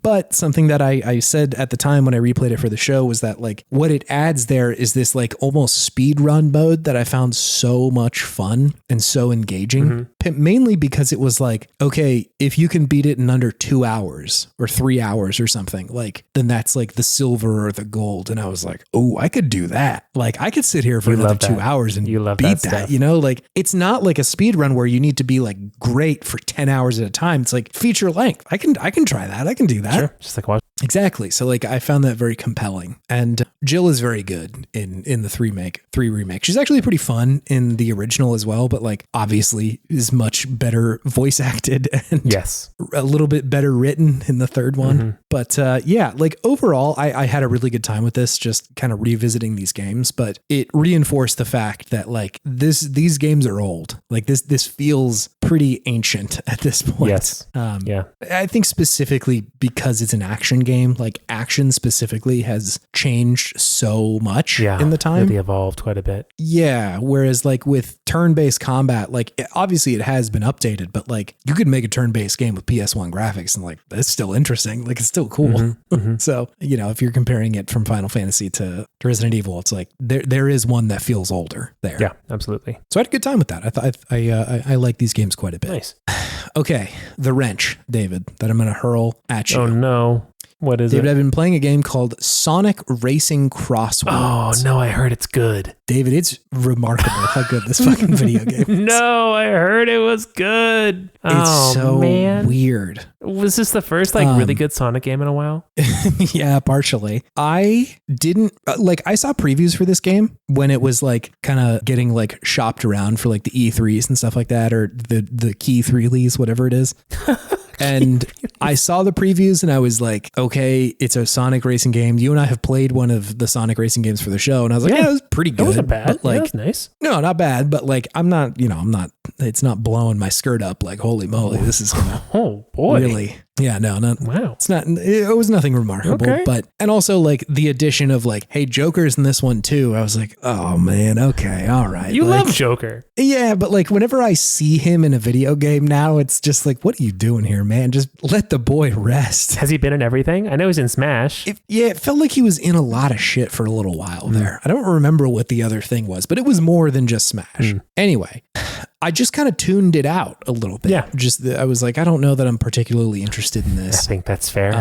But something that I said at the time when I replayed it for the show was that like what it adds there is this like almost speed run mode that I found so much fun and so engaging, mainly because it was like, okay, if you can beat it in under 2 hours or 3 hours or something, like then that's like the silver or the gold. And I was like, oh, I could do that. Like I could sit here for another 2 hours and beat that, you know, like it's not like a speed run where you need to be like great for 10 hours at a time. It's like feature length. I can try that. I can do that. Just like watch. Exactly. So like I found that very compelling. And Jill is very good in the 3 remake. She's actually pretty fun in the original as well, but like obviously is much better voice acted and yes, a little bit better written in the third one. Mm-hmm. But yeah, like overall, I had a really good time with this, just kind of revisiting these games, but it reinforced the fact that like these games are old. Like this feels pretty ancient at this point. Yes. Yeah. I think specifically because it's an action game, like action specifically has changed so much in the time. Really evolved quite a bit. Yeah. Whereas like with turn-based combat, like obviously it has been updated, but like you could make a turn-based game with PS1 graphics and like it's still interesting. Like it's still cool. Mm-hmm. Mm-hmm. So, you know, if you're comparing it from Final Fantasy to Resident Evil, it's like there is one that feels older there. Yeah, absolutely. So I had a good time with that. I like these games quite a bit. Nice. Okay. The wrench, David, that I'm going to hurl at you. Oh no. What is David, it? I've been playing a game called Sonic Racing Crossworlds. Oh no, I heard it's good. David, it's remarkable how good this fucking video game is. No, I heard it was good. It's so weird. Was this the first like really good Sonic game in a while? Yeah, partially. I didn't I saw previews for this game when it was like kind of getting like shopped around for like the E3s and stuff like that, or the Key 3s, whatever it is. And I saw the previews and I was like, okay, it's a Sonic racing game. You and I have played one of the Sonic racing games for the show. And I was like, yeah, it was pretty good. It wasn't bad. But like, it was nice. No, not bad. But like, it's not blowing my skirt up like, holy moly, this is going to oh boy. Really. Yeah, no, wow. It was nothing remarkable, Okay. but, and also like the addition of like, hey, Joker's in this one too. I was like, oh man, okay, all right. You like, love Joker. Yeah, but like whenever I see him in a video game now, it's just like, what are you doing here, man? Just let the boy rest. Has he been in everything? I know he's in Smash. It felt like he was in a lot of shit for a little while there. I don't remember what the other thing was, but it was more than just Smash. Anyway, I just kind of tuned it out a little bit. Yeah. I was like, I don't know that I'm particularly interested in this. I think that's fair.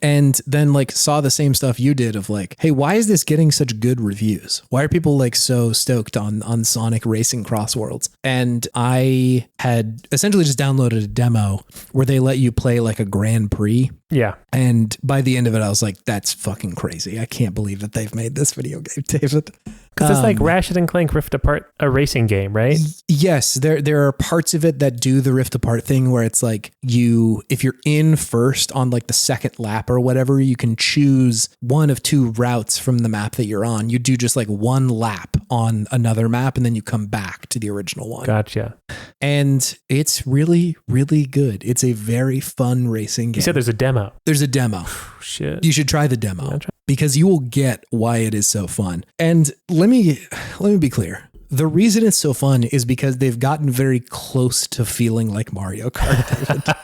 And then like saw the same stuff you did of like, hey, why is this getting such good reviews? Why are people like so stoked on Sonic Racing Crossworlds? And I had essentially just downloaded a demo where they let you play like a Grand Prix. Yeah. And by the end of it, I was like, that's fucking crazy. I can't believe that they've made this video game, David. Because it's like Ratchet and Clank Rift Apart, a racing game, right? Yes, there are parts of it that do the Rift Apart thing where it's like if you're in first on like the second lap or whatever, you can choose one of two routes from the map that you're on. You do just like one lap on another map and then you come back to the original one. Gotcha. And it's really, really good. It's a very fun racing game. You said there's a demo. There's a demo. Shit. You should try the demo because you will get why it is so fun. And let me be clear. The reason it's so fun is because they've gotten very close to feeling like Mario Kart.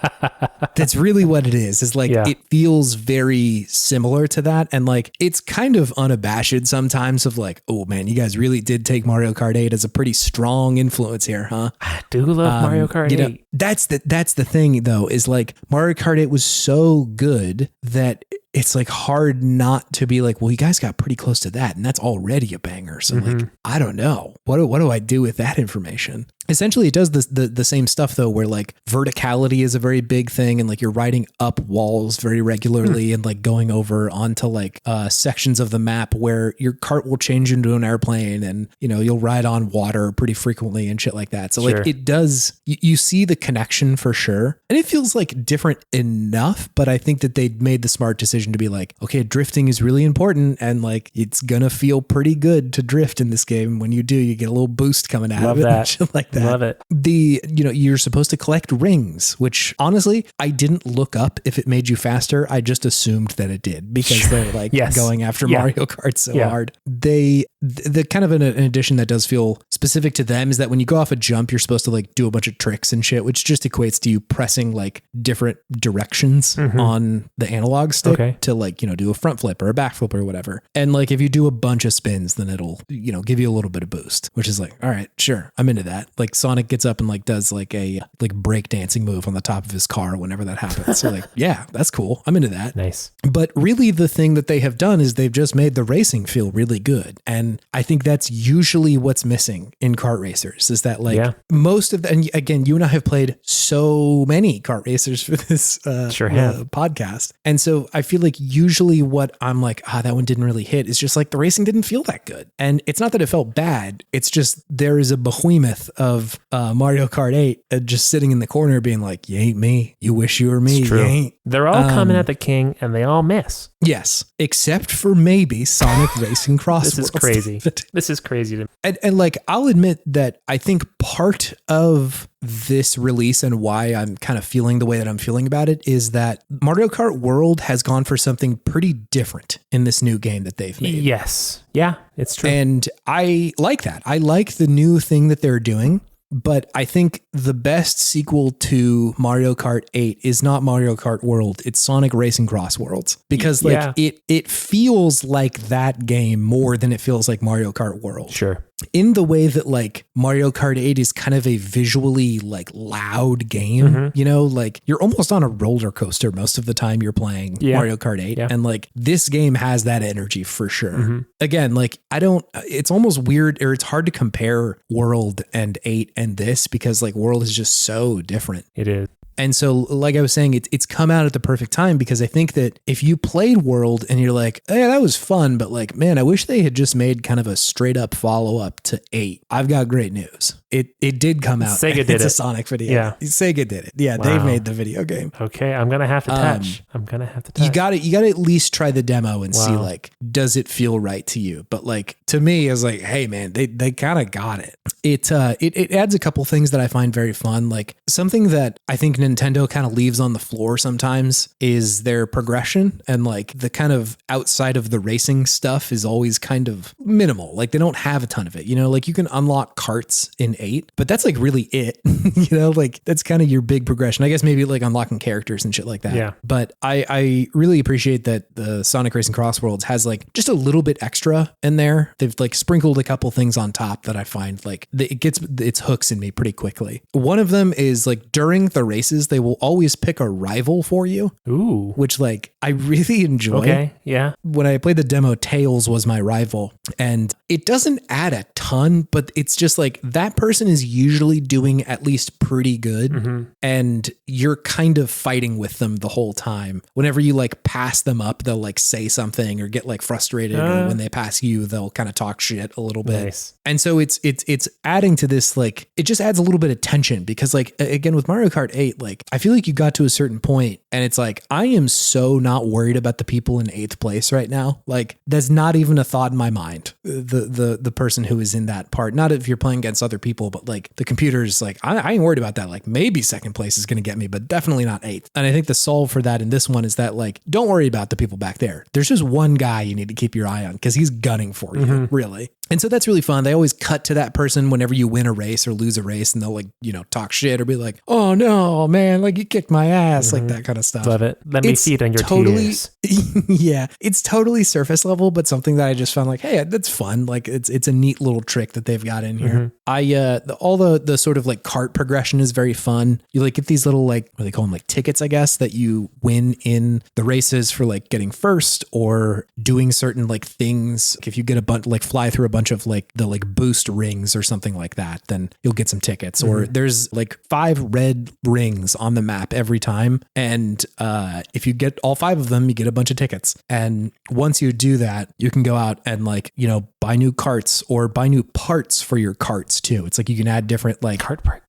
That's really what it is. It's like, It feels very similar to that. And like, it's kind of unabashed sometimes of like, oh man, you guys really did take Mario Kart 8 as a pretty strong influence here, huh? I do love Mario Kart 8. Know, that's the thing though, is like Mario Kart 8 was so good that it's like hard not to be like, well, you guys got pretty close to that. And that's already a banger. So like, I don't know. What do I do with that information? Essentially, it does the same stuff, though, where like verticality is a very big thing. And like you're riding up walls very regularly and like going over onto like sections of the map where your cart will change into an airplane and, you know, you'll ride on water pretty frequently and shit like that. So like it does, you see the connection for sure. And it feels like different enough. But I think that they made the smart decision to be like, okay, drifting is really important. And like it's going to feel pretty good to drift in this game. When you do, you get a little boost coming out of it. That. And shit like that. Love it. You're supposed to collect rings, which honestly, I didn't look up if it made you faster. I just assumed that it did because they're like going after Mario Kart so hard. The kind of an addition that does feel specific to them is that when you go off a jump, you're supposed to like do a bunch of tricks and shit, which just equates to you pressing like different directions on the analog stick to like, you know, do a front flip or a back flip or whatever. And like, if you do a bunch of spins, then it'll, you know, give you a little bit of boost, which is like, all right, sure. I'm into that. like Sonic gets up and like does like a like breakdancing move on the top of his car whenever that happens. So like, yeah, that's cool. I'm into that. Nice. But really the thing that they have done is they've just made the racing feel really good. And I think that's usually what's missing in kart racers is that like most of the, and again, you and I have played so many kart racers for this podcast. And so I feel like usually what I'm like, that one didn't really hit is just like the racing didn't feel that good. And it's not that it felt bad. It's just there is a behemoth of Mario Kart 8 just sitting in the corner being like, you ain't me. You wish you were me. It's true. You ain't. They're all coming at the king and they all miss. Yes, except for maybe Sonic Racing Crossworlds. This is crazy. This is crazy to me. And like, I'll admit that I think part of this release and why I'm kind of feeling the way that I'm feeling about it is that Mario Kart World has gone for something pretty different in this new game that they've made. Yes. Yeah, it's true. And I like that. I like the new thing that they're doing. But I think the best sequel to Mario Kart 8 is not Mario Kart World. It's Sonic Racing Crossworlds. Because like it feels like that game more than it feels like Mario Kart World. Sure. In the way that like Mario Kart 8 is kind of a visually like loud game, you know, like you're almost on a roller coaster most of the time you're playing Mario Kart 8. Yeah. And like this game has that energy for sure. Again, like it's almost weird or it's hard to compare World and 8 and this because like World is just so different. It is. And so, like I was saying, it's come out at the perfect time because I think that if you played World and you're like, hey, that was fun, but like, man, I wish they had just made kind of a straight up follow up to 8. I've got great news. It did come out. Sega did it's it. a Sonic video. Yeah. Sega did it. Yeah, they made the video game. Okay, I'm gonna have to touch. You got to at least try the demo and see like, does it feel right to you? But like to me, it's like, hey man, they kind of got it. It adds a couple things that I find very fun. Like something that I think Nintendo kind of leaves on the floor sometimes is their progression, and like the kind of outside of the racing stuff is always kind of minimal. Like they don't have a ton of it, you know, like you can unlock carts in 8, but that's like really it, you know, like that's kind of your big progression. I guess maybe like unlocking characters and shit like that. Yeah. But I really appreciate that the Sonic Racing Crossworlds has like just a little bit extra in there. They've like sprinkled a couple things on top that I find like it gets its hooks in me pretty quickly. One of them is like during the races, they will always pick a rival for you. Ooh. Which like I really enjoy. Okay. Yeah. When I played the demo, Tails was my rival, and it doesn't add a ton, but it's just like that person is usually doing at least pretty good, and you're kind of fighting with them the whole time. Whenever you like pass them up, they'll like say something or get like frustrated, or when they pass you, they'll kind of talk shit a little bit. Nice. And so it's adding to this, like it just adds a little bit of tension because like again with Mario Kart 8, like I feel like you got to a certain point and it's like I am so not worried about the people in 8th place right now. Like that's not even a thought in my mind. The person who is in that part, not if you're playing against other people, but like the computer's like I ain't worried about that. Like maybe 2nd place is going to get me, but definitely not 8th. And I think the solve for that in this one is that like don't worry about the people back there. There's just one guy you need to keep your eye on because he's gunning for you, really. And so that's really fun. They always cut to that person whenever you win a race or lose a race, and they'll like, you know, talk shit or be like, oh no, man, like you kicked my ass, like that kind of stuff. Love it. Let me feed on your tears. Yeah, it's totally surface level, but something that I just found like, hey, that's fun. Like it's a neat little trick that they've got in here. All the sort of like cart progression is very fun. You like get these little like, what do they call them, like tickets, I guess, that you win in the races for like getting first or doing certain like things. If you get a bunch, like fly through a bunch of like the like boost rings or something like that, then you'll get some tickets. Or there's like 5 red rings on the map every time, and if you get all 5 of them, you get a bunch of tickets. And once you do that, you can go out and like, you know, buy new carts or buy new parts for your carts too. It's like you can add different like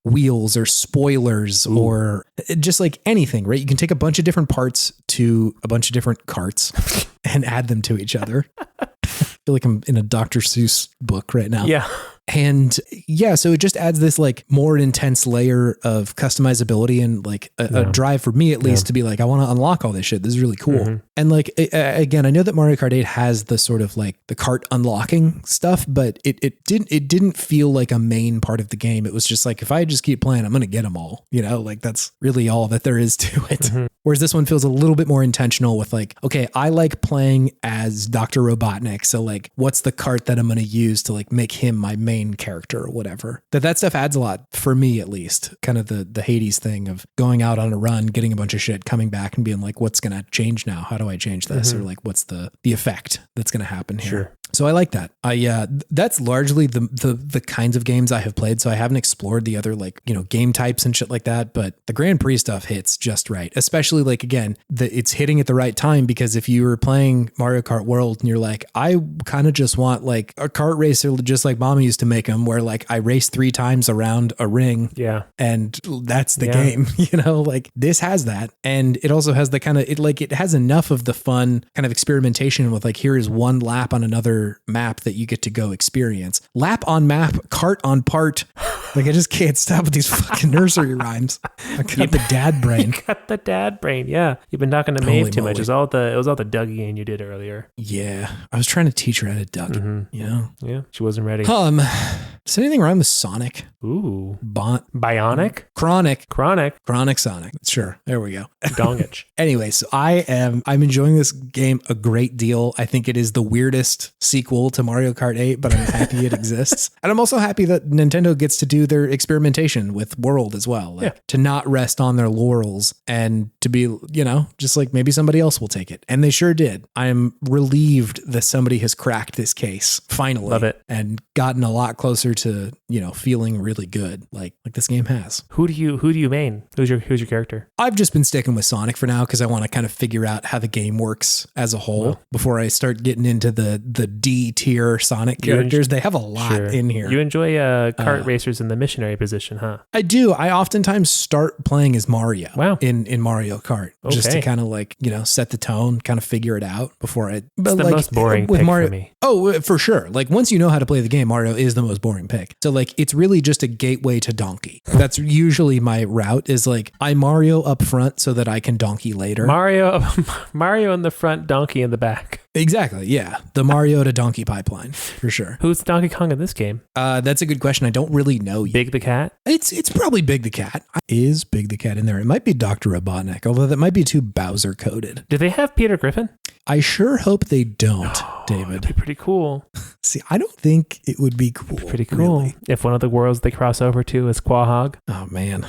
wheels or spoilers or just like anything, right? You can take a bunch of different parts to a bunch of different carts and add them to each other. I feel like I'm in a Dr. Seuss book right now. Yeah. And yeah, so it just adds this like more intense layer of customizability and like a drive for me at least to be like, I want to unlock all this shit. This is really cool. And like, again, I know that Mario Kart 8 has the sort of like the cart unlocking stuff, but it didn't feel like a main part of the game. It was just like, if I just keep playing, I'm going to get them all, you know, like that's really all that there is to it. Whereas this one feels a little bit more intentional with like, okay, I like playing as Dr. Robotnik. So like, what's the cart that I'm going to use to like make him my main main character or whatever. That stuff adds a lot for me, at least. Kind of the Hades thing of going out on a run, getting a bunch of shit, coming back and being like, what's going to change now? How do I change this? Or like, what's the effect that's going to happen here? Sure. So I like that. That's largely the kinds of games I have played. So I haven't explored the other like, game types and shit like that. But the Grand Prix stuff hits just right. Especially like, again, it's hitting at the right time, because if you were playing Mario Kart World and you're like, I kind of just want like a kart racer just like Mama used to make them, where like I race 3 times around a ring. Yeah. And that's the game, like this has that. And it also has the kind of, it has enough of the fun kind of experimentation with like, here is one lap on another map that you get to go experience. Lap on map, cart on part. Like I just can't stop with these fucking nursery rhymes. I got the dad brain. You got the dad brain. Yeah. You've been talking to Maeve too much. It was all the Dougie you did earlier. Yeah. I was trying to teach her how to duck, Yeah. She wasn't ready. Is anything wrong with Sonic? Ooh. Bionic? Chronic Sonic. Sure. There we go. Dongage. Anyway, so I'm enjoying this game a great deal. I think it is the weirdest sequel to Mario Kart 8, but I'm happy it exists. And I'm also happy that Nintendo gets to do their experimentation with World as well. To not rest on their laurels and to be, just like maybe somebody else will take it. And they sure did. I'm relieved that somebody has cracked this case finally. Love it. And gotten a lot closer to, feeling really good like this game has. Who do you main? Who's your character? I've just been sticking with Sonic for now because I want to kind of figure out how the game works as a whole before I start getting into the D tier Sonic characters. They have a lot in here. You enjoy kart racers in the missionary position, huh? I do. I oftentimes start playing as Mario. Wow. In Mario Kart, just to kind of like, set the tone, kind of figure it out before I. It's the most boring pick Mario, for me. Oh, for sure. Like once you know how to play the game, Mario is the most boring pick. So like it's really just a gateway to Donkey. That's usually my route, is like I Mario up front so that I can Donkey later. Mario in the front, Donkey in the back. Exactly. Yeah. The Mario to Donkey pipeline for sure. Who's Donkey Kong in this game? That's a good question. I don't really know yet. Big the Cat? It's probably Big the Cat. Is Big the Cat in there? It might be Dr. Robotnik, although that might be too Bowser coded. Do they have Peter Griffin? I sure hope they don't, David. That'd be pretty cool. See, I don't think it would be cool. Pretty cool. Really. If one of the worlds they cross over to is Quahog. Oh, man.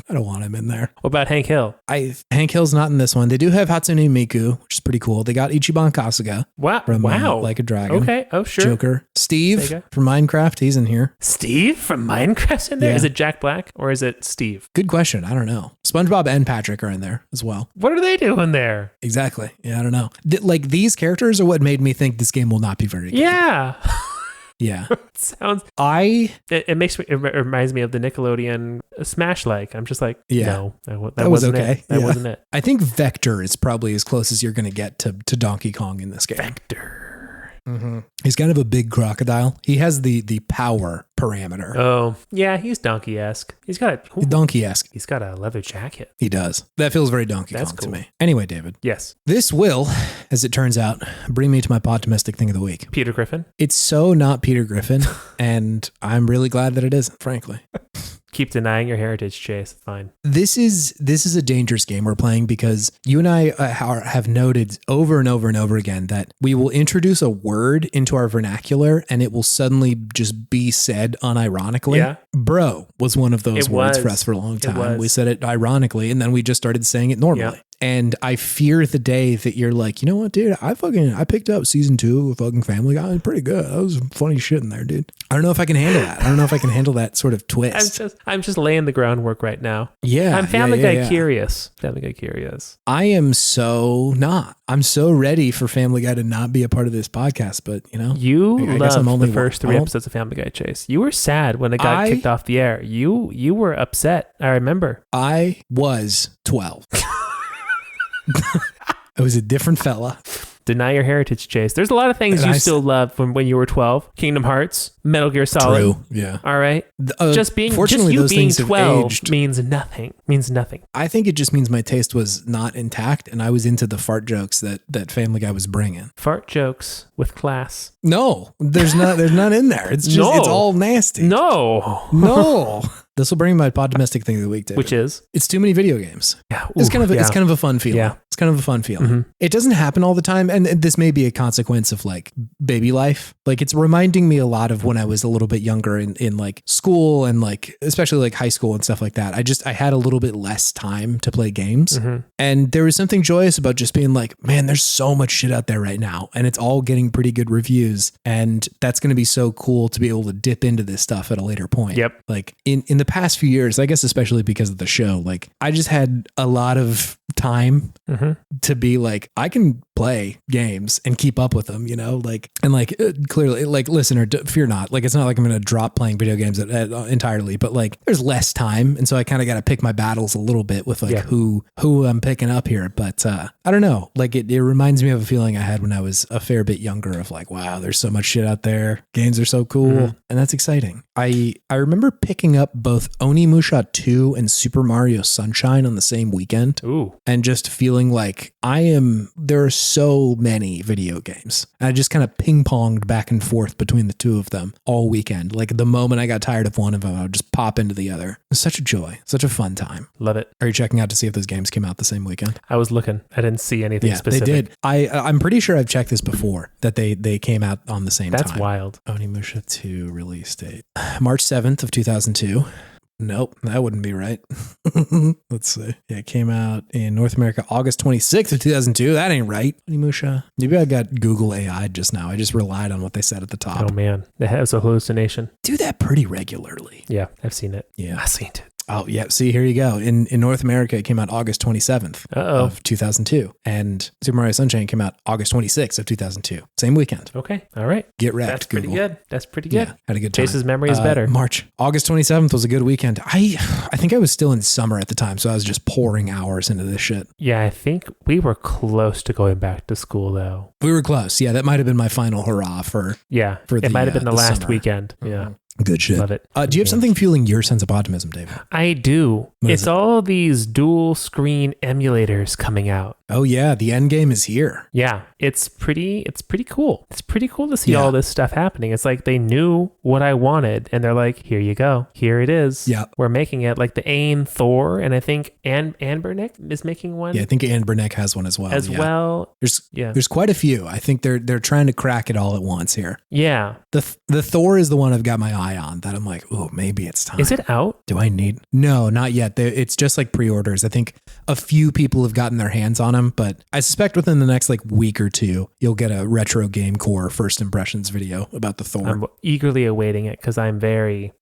I don't want him in there. What about Hank Hill? Hank Hill's not in this one. They do have Hatsune Miku, which is pretty cool. They got Ichiban Kasuga. Wow. Like a Dragon. Okay. Oh, sure. Joker. Steve from Minecraft. He's in here. Steve from Minecraft's in there? Yeah. Is it Jack Black or is it Steve? Good question. I don't know. SpongeBob and Patrick are in there as well. What are they doing there? Exactly. Yeah, I don't know. Like these characters are what made me think this game will not be very good. Yeah. Yeah. It reminds me of the Nickelodeon Smash like. I'm just like, no, that was wasn't okay. It. That wasn't it. I think Vector is probably as close as you're going to get to Donkey Kong in this game. Vector. Mm-hmm. He's kind of a big crocodile. He has the power parameter. Oh, yeah, he's Donkey-esque. He's got a leather jacket. He does. That feels very Donkey Kong to me. Anyway, David. Yes. This will, as it turns out, bring me to my Podtimistic thing of the week. Peter Griffin? It's so not Peter Griffin, and I'm really glad that it isn't, frankly. Keep denying your heritage, Chase. It's fine. This is a dangerous game we're playing because you and I have noted over and over and over again that we will introduce a word into our vernacular and it will suddenly just be said unironically. Yeah. Bro was one of those words for us for a long time. We said it ironically and then we just started saying it normally. Yeah. And I fear the day that you're like, you know what, dude, I picked up season 2 of fucking Family Guy. It's pretty good. That was funny shit in there, dude. I don't know if I can handle that. I don't know if I can handle that sort of twist. I'm just laying the groundwork right now. Yeah. I'm Family Guy curious. Family Guy curious. I am so not. I'm so ready for Family Guy to not be a part of this podcast, but you know. You loved the first 3 episodes of Family Guy, Chase. You were sad when it got kicked off the air. You were upset. I remember. I was 12. I was a different fella. Deny your heritage, Chase. There's a lot of things you still love from when you were 12. Kingdom Hearts, Metal Gear Solid. True. Yeah. All right. Just you being 12 means nothing. Means nothing. I think it just means my taste was not intact, and I was into the fart jokes that Family Guy was bringing. Fart jokes with class. No, there's none in there. It's just it's all nasty. No. This will bring my Podtimistic thing of the week, David. Which is? It's too many video games. Yeah. It's kind of a fun feeling. Yeah. It's kind of a fun feeling. Mm-hmm. It doesn't happen all the time. And this may be a consequence of like baby life. Like it's reminding me a lot of when I was a little bit younger in like school and like, especially like high school and stuff like that. I had a little bit less time to play games. Mm-hmm. And there was something joyous about just being like, man, there's so much shit out there right now. And it's all getting pretty good reviews. And that's going to be so cool to be able to dip into this stuff at a later point. Yep. Like in the past few years, I guess, especially because of the show, like I just had a lot of time to be like, I can play games and keep up with them, you know, like, and like clearly, like listener, fear not, like, it's not like I'm going to drop playing video games entirely, but like there's less time. And so I kind of got to pick my battles a little bit with like who I'm picking up here. But I don't know, like it reminds me of a feeling I had when I was a fair bit younger of like, wow, there's so much shit out there. Games are so cool. And that's exciting. I remember picking up both Onimusha 2 and Super Mario Sunshine on the same weekend. Ooh. And just feeling like there are so many video games. And I just kind of ping ponged back and forth between the two of them all weekend. Like the moment I got tired of one of them, I would just pop into the other. It was such a joy, such a fun time. Love it. Are you checking out to see if those games came out the same weekend? I was looking. I didn't see anything specific. They did. I'm pretty sure I've checked this before, that they came out on the same time. That's wild. Onimusha 2 release date. March 7th of 2002. Nope, that wouldn't be right. Let's see. Yeah, it came out in North America August 26th of 2002. That ain't right. Onimusha. Maybe I got Google AI just now. I just relied on what they said at the top. Oh man, that was a hallucination. Do that pretty regularly. Yeah, I've seen it. Yeah. I've seen it. Oh, yeah. See, here you go. In North America, it came out August 27th of 2002. And Super Mario Sunshine came out August 26th of 2002. Same weekend. Okay. All right. Get wrecked, That's pretty Google. good. That's pretty good. Yeah, had a good time. Chase's memory is better. August 27th was a good weekend. I think I was still in summer at the time, so I was just pouring hours into this shit. Yeah, I think we were close to going back to school, though. We were close. Yeah, that might have been my final hurrah for it might have been the last summer. Weekend. Yeah. Good shit. Love it. Do you have something fueling your sense of optimism, David? I do. It's all these dual screen emulators coming out. Oh yeah, the end game is here. Yeah, it's pretty cool. It's pretty cool to see all this stuff happening. It's like they knew what I wanted and they're like, here you go. Here it is. Yeah. We're making it. Like the Ain Thor, and I think Anne Bernick is making one. Yeah, I think Anne Bernick has one as well. There's quite a few. I think they're trying to crack it all at once here. Yeah. The Thor is the one I've got my eye on that I'm like, oh, maybe it's time. Is it out? Do I need? No, not yet. It's just like pre-orders. I think a few people have gotten their hands on them, but I suspect within the next like week or two, you'll get a Retro Game Core first impressions video about the Thor. I'm eagerly awaiting it because I'm very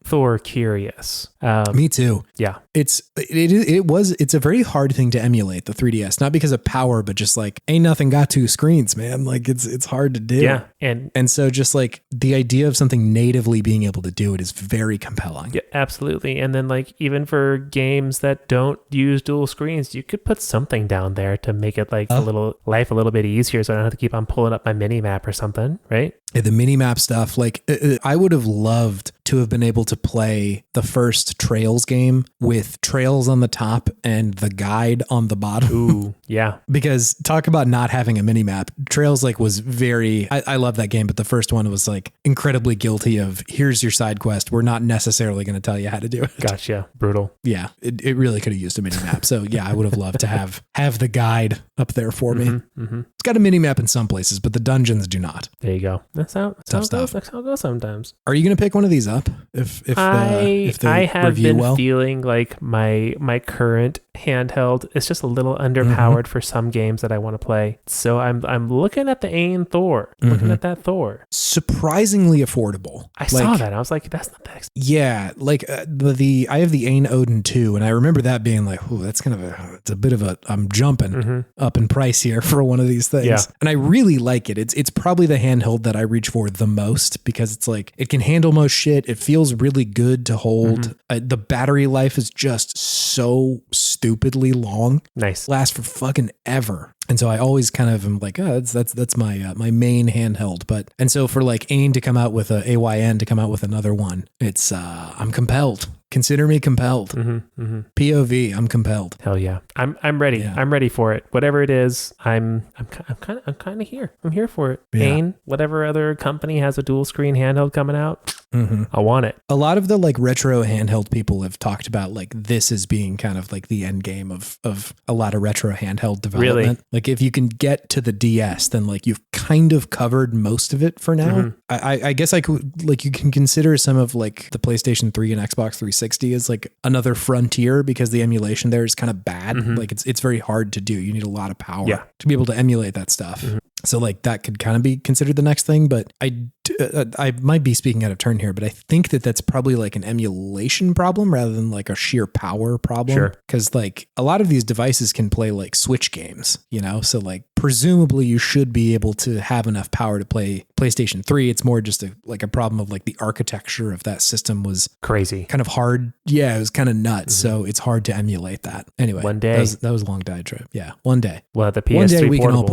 Thor curious. Me too. Yeah. It's a very hard thing to emulate, the 3DS, not because of power, but just like ain't nothing got two screens, man. Like it's hard to do. Yeah. And so just like the idea of something natively being able to do it is very compelling. Yeah, absolutely. And then like even for games that don't use dual screens, you could put something down there to make it like a little bit easier, so I don't have to keep on pulling up my mini map or something, right? Yeah, the mini map stuff, like I would have loved to have been able to play the first Trails game with Trails on the top and the guide on the bottom. Ooh, yeah. Because talk about not having a mini map. Trails like was very, I love that game, but the first one was like incredibly guilty of here's your side quest. We're not necessarily going to tell you how to do it. Gotcha. Brutal. Yeah. It really could have used a mini map. So yeah, I would have loved to have the guide up there for me. Mm-hmm. It's got a mini map in some places, but the dungeons do not. There you go. That's how it goes. That's how it goes sometimes. Are you going to pick one of these up if they I have review been well? feeling like my current handheld is just a little underpowered for some games that I want to play. So I'm looking at the Ain Thor. Looking at that Thor. Surprisingly affordable. I saw that. I was like, that's not that expensive. Yeah, like I have the Ain Odin 2, and I remember that being like, oh, that's kind of it's a bit of a I'm jumping up in price here for one of these things. Yeah. And I really like it. It's probably the handheld that I reach for the most because it's like it can handle most shit. It feels really good to hold. The battery life is just so stupidly long. Nice. Lasts for fucking ever. And so I always kind of am like, oh, that's my my main handheld. And so for like AYN to come out with AYN to come out with another one, it's I'm compelled. Consider me compelled. POV, I'm compelled. Hell yeah. I'm ready. Yeah. I'm ready for it. Whatever it is, I'm kind of here. I'm here for it. Yeah. AYN, whatever other company has a dual screen handheld coming out, I want it. A lot of the like retro handheld people have talked about like this as being kind of like the end game of a lot of retro handheld development. Really? Like if you can get to the DS, then like you've kind of covered most of it for now. I guess I could like you can consider some of like the PlayStation 3 and Xbox 360 as like another frontier because the emulation there is kind of bad. Like it's very hard to do. You need a lot of power to be able to emulate that stuff. So like that could kind of be considered the next thing, but I might be speaking out of turn here, but I think that that's probably like an emulation problem rather than like a sheer power problem. Sure. Because like a lot of these devices can play like Switch games, you know? So like presumably you should be able to have enough power to play PlayStation 3. It's more just like a problem of like the architecture of that system was crazy, kind of hard. Yeah, it was kind of nuts. So it's hard to emulate that. Anyway, one day that was a long diatribe. Yeah, one day. Well, the PS3 one day we portable. Can all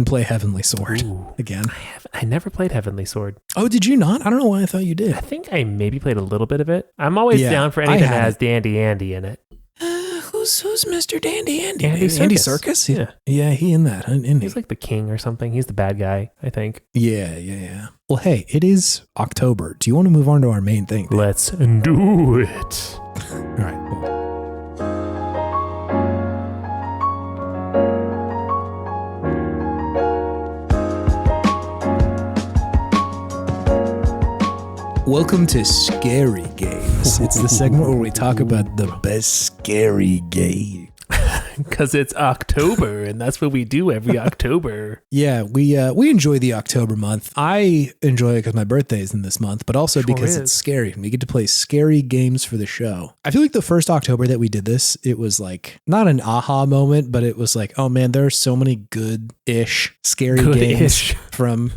play Heavenly Sword again. I never played Heavenly Sword. Oh, did you not? I don't know why I thought you did. I think I maybe played a little bit of it. I'm always down for anything that has Dandy Andy in it. Who's Mr. Dandy Andy? Andy Serkis? Yeah, he in that. He's like the king or something. He's the bad guy, I think. Yeah. Well, hey, it is October. Do you want to move on to our main thing? Let's do it. All right, cool. Welcome to Scary Games. It's the segment where we talk about the best scary game. Because it's October, and that's what we do every October. Yeah, we enjoy the October month. I enjoy it because my birthday is in this month, but also because it's scary, and we get to play scary games for the show. I feel like the first October that we did this, it was like, not an aha moment, but it was like, oh man, there are so many good-ish scary games from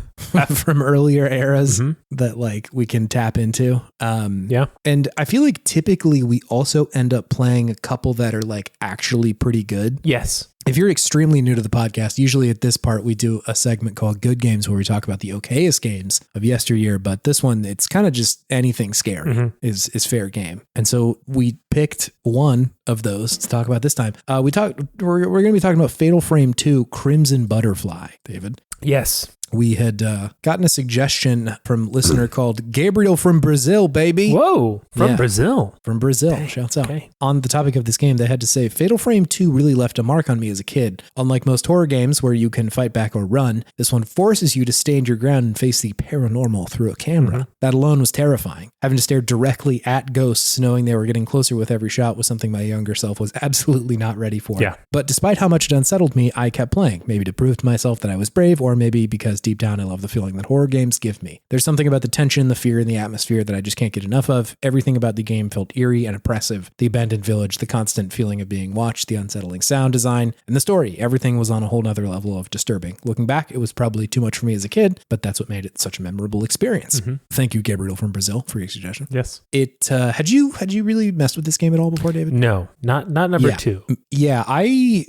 earlier eras that like we can tap into. And I feel like typically we also end up playing a couple that are like actually pretty good. Yes. If you're extremely new to the podcast, usually at this part we do a segment called Good Games where we talk about the okayest games of yesteryear, but this one it's kind of just anything scary is fair game. And so we picked one of those to talk about this time. We're going to be talking about Fatal Frame 2 Crimson Butterfly, David. Yes. We had gotten a suggestion from a listener called Gabriel from Brazil, baby. Whoa, from Brazil. From Brazil. Okay. Shouts out. Okay. On the topic of this game, they had to say, Fatal Frame 2 really left a mark on me as a kid. Unlike most horror games where you can fight back or run, this one forces you to stand your ground and face the paranormal through a camera. That alone was terrifying. Having to stare directly at ghosts, knowing they were getting closer with every shot was something my younger self was absolutely not ready for. Yeah. But despite how much it unsettled me, I kept playing, maybe to prove to myself that I was brave, or maybe because deep down I love the feeling that horror games give me. There's something about the tension, the fear, and the atmosphere that I just can't get enough of. Everything about the game felt eerie and oppressive. The abandoned village, the constant feeling of being watched, the unsettling sound design, and the story. Everything was on a whole nother level of disturbing. Looking back, it was probably too much for me as a kid, but that's what made it such a memorable experience. Thank you, Gabriel from Brazil, for your suggestion. Yes. It had you really messed with this game at all before, David? No, not number 2. Yeah, I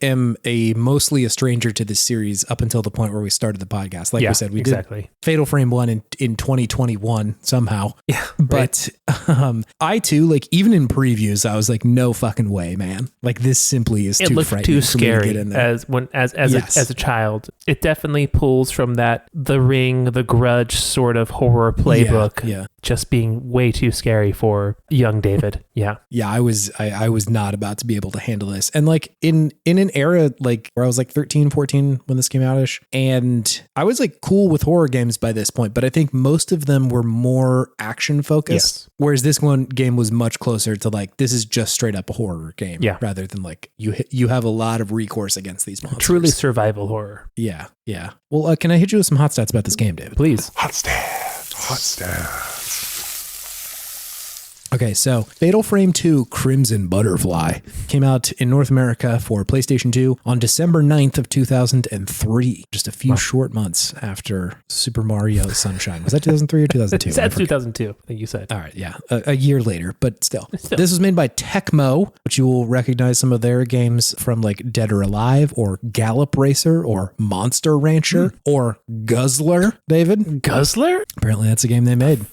am mostly a stranger to this series up until the point where we started the podcast. Like we said, we did Fatal Frame 1 in 2021 somehow. Yeah. But I too, even in previews, I was like, no fucking way, man. Like this simply is too frightening. Too scary as a child. It definitely pulls from that The Ring, The Grudge sort of horror playbook. Yeah. Just being way too scary for young David. Yeah. Yeah, I was not about to be able to handle this. And in an era where I was 13, 14 when this came out-ish, and I was cool with horror games by this point, but I think most of them were more action focused. Yes. Whereas this game was much closer to this is just straight up a horror game. Yeah. Rather than you have a lot of recourse against these monsters. Truly survival horror. Yeah. Yeah. Well, can I hit you with some hot stats about this game, David? Please. Hot stats. Okay, Okay, so Fatal Frame 2 Crimson Butterfly came out in North America for PlayStation 2 on December 9th of 2003, just a few short months after Super Mario Sunshine. Was that 2003 or 2002? That's 2002, I think you said. All right, yeah, a year later, but still. This was made by Tecmo, which you will recognize some of their games from like Dead or Alive or Gallop Racer or Monster Rancher or Guzzler, David. Guzzler? Apparently that's a game they made.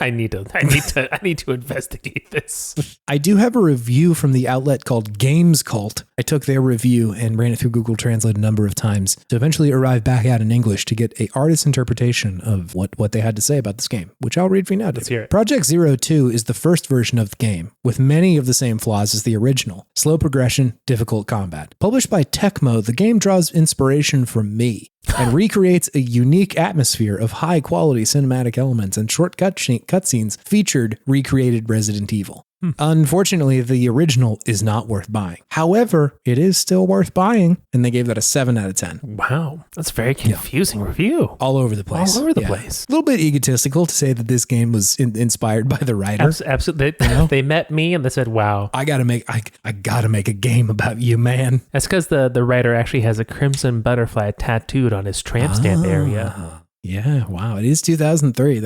I need to investigate this. I do have a review from the outlet called Games Cult. I took their review and ran it through Google Translate a number of times to eventually arrive back out in English to get a artist's interpretation of what they had to say about this game, which I'll read for you now. Let's hear it. Project Zero 2 is the first version of the game, with many of the same flaws as the original. Slow progression, difficult combat. Published by Tecmo, the game draws inspiration from me and recreates a unique atmosphere of high-quality cinematic elements and short cutscenes featured recreated Resident Evil. Unfortunately, the original is not worth buying. However, it is still worth buying, and they gave that a 7 out of 10. Wow, that's a very confusing review. All over the place. All over the place. A little bit egotistical to say that this game was inspired by the writer. Absolutely. They met me and they said, wow. I gotta make a game about you, man. That's because the writer actually has a crimson butterfly tattooed on his tramp stamp area. Yeah, wow. It is 2003.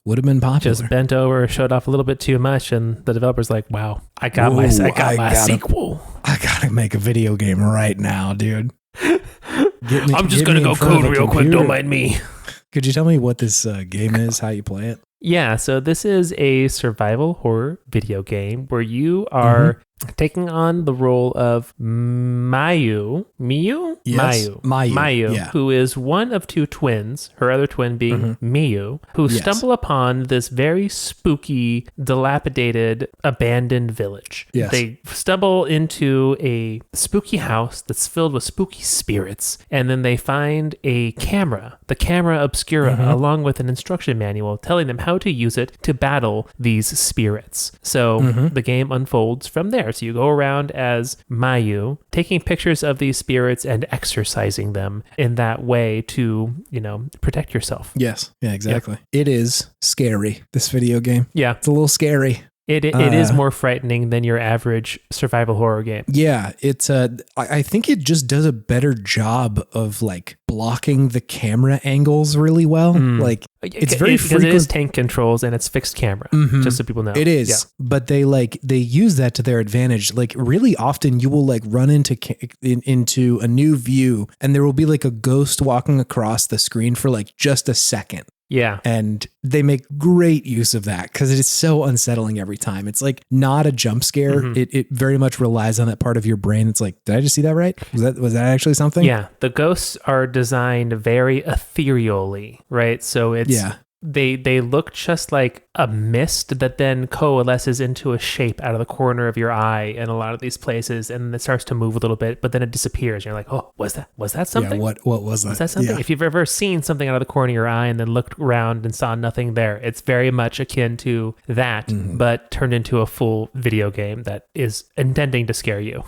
Would have been popular. Just bent over, showed off a little bit too much, and the developer's like, wow, I got my sequel. I gotta make a video game right now, dude. I'm just going to go code real quick. Don't mind me. Could you tell me what this game is, how you play it? Yeah, so this is a survival horror video game where you are taking on the role of Mayu, yeah. who is one of two twins, her other twin being Miyu, who stumble upon this very spooky, dilapidated, abandoned village. Yes. They stumble into a spooky house that's filled with spooky spirits, and then they find a camera, the camera obscura, along with an instruction manual telling them how to use it to battle these spirits. So the game unfolds from there. So you go around as Mayu, taking pictures of these spirits and exorcising them in that way to, protect yourself. Yes. Yeah, exactly. Yep. It is scary, this video game. Yeah. It's a little scary. It is more frightening than your average survival horror game. Yeah, it's I think it just does a better job of like blocking the camera angles really well. Like it's very because it is tank controls and it's fixed camera. Just so people know, it is. Yeah. But they use that to their advantage. Like really often, you will like run into a new view, and there will be like a ghost walking across the screen for like just a second. Yeah. And they make great use of that because it is so unsettling every time. It's like not a jump scare. It very much relies on that part of your brain. It's like, did I just see that right? Was that actually something? Yeah. The ghosts are designed very ethereally, right? So it's they look just like a mist that then coalesces into a shape out of the corner of your eye in a lot of these places, and it starts to move a little bit, but then it disappears. You're like, oh, was that something? Yeah, what was that? Was that something? Yeah. If you've ever seen something out of the corner of your eye and then looked around and saw nothing there, it's very much akin to that, but turned into a full video game that is intending to scare you.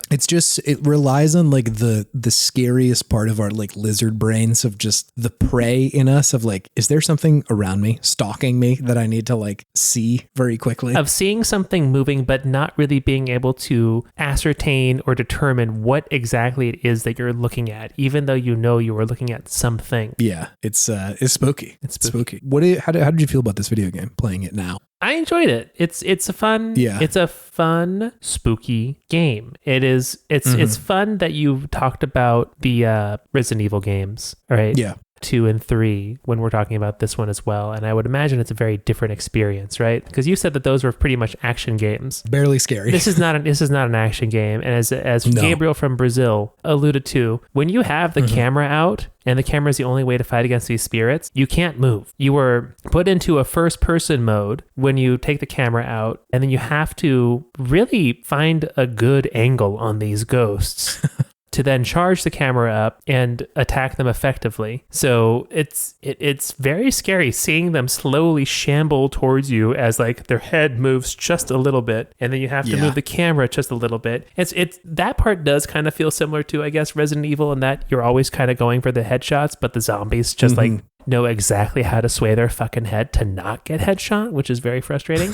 It relies on like the scariest part of our like lizard brains of just the prey in us of like, is there something around me stalking me that I need to like see very quickly? Of seeing something moving, but not really being able to ascertain or determine what exactly it is that you're looking at, even though you know you were looking at something. Yeah, it's spooky. It's spooky. How did you feel about this video game playing it now? I enjoyed it. It's a fun, spooky game. It's fun that you talked about the Resident Evil games, right? Yeah. 2 and 3 when we're talking about this one as well. And I would imagine it's a very different experience, right? Because you said that those were pretty much action games. Barely scary. This is not an action game. And as Gabriel from Brazil alluded to, when you have the camera out and the camera is the only way to fight against these spirits, you can't move. You were put into a first person mode when you take the camera out, and then you have to really find a good angle on these ghosts. To then charge the camera up and attack them effectively. So it's very scary seeing them slowly shamble towards you as like their head moves just a little bit, and then you have to move the camera just a little bit. It's that part does kind of feel similar to, I guess, Resident Evil, in that you're always kind of going for the headshots, but the zombies just like know exactly how to sway their fucking head to not get headshot, which is very frustrating.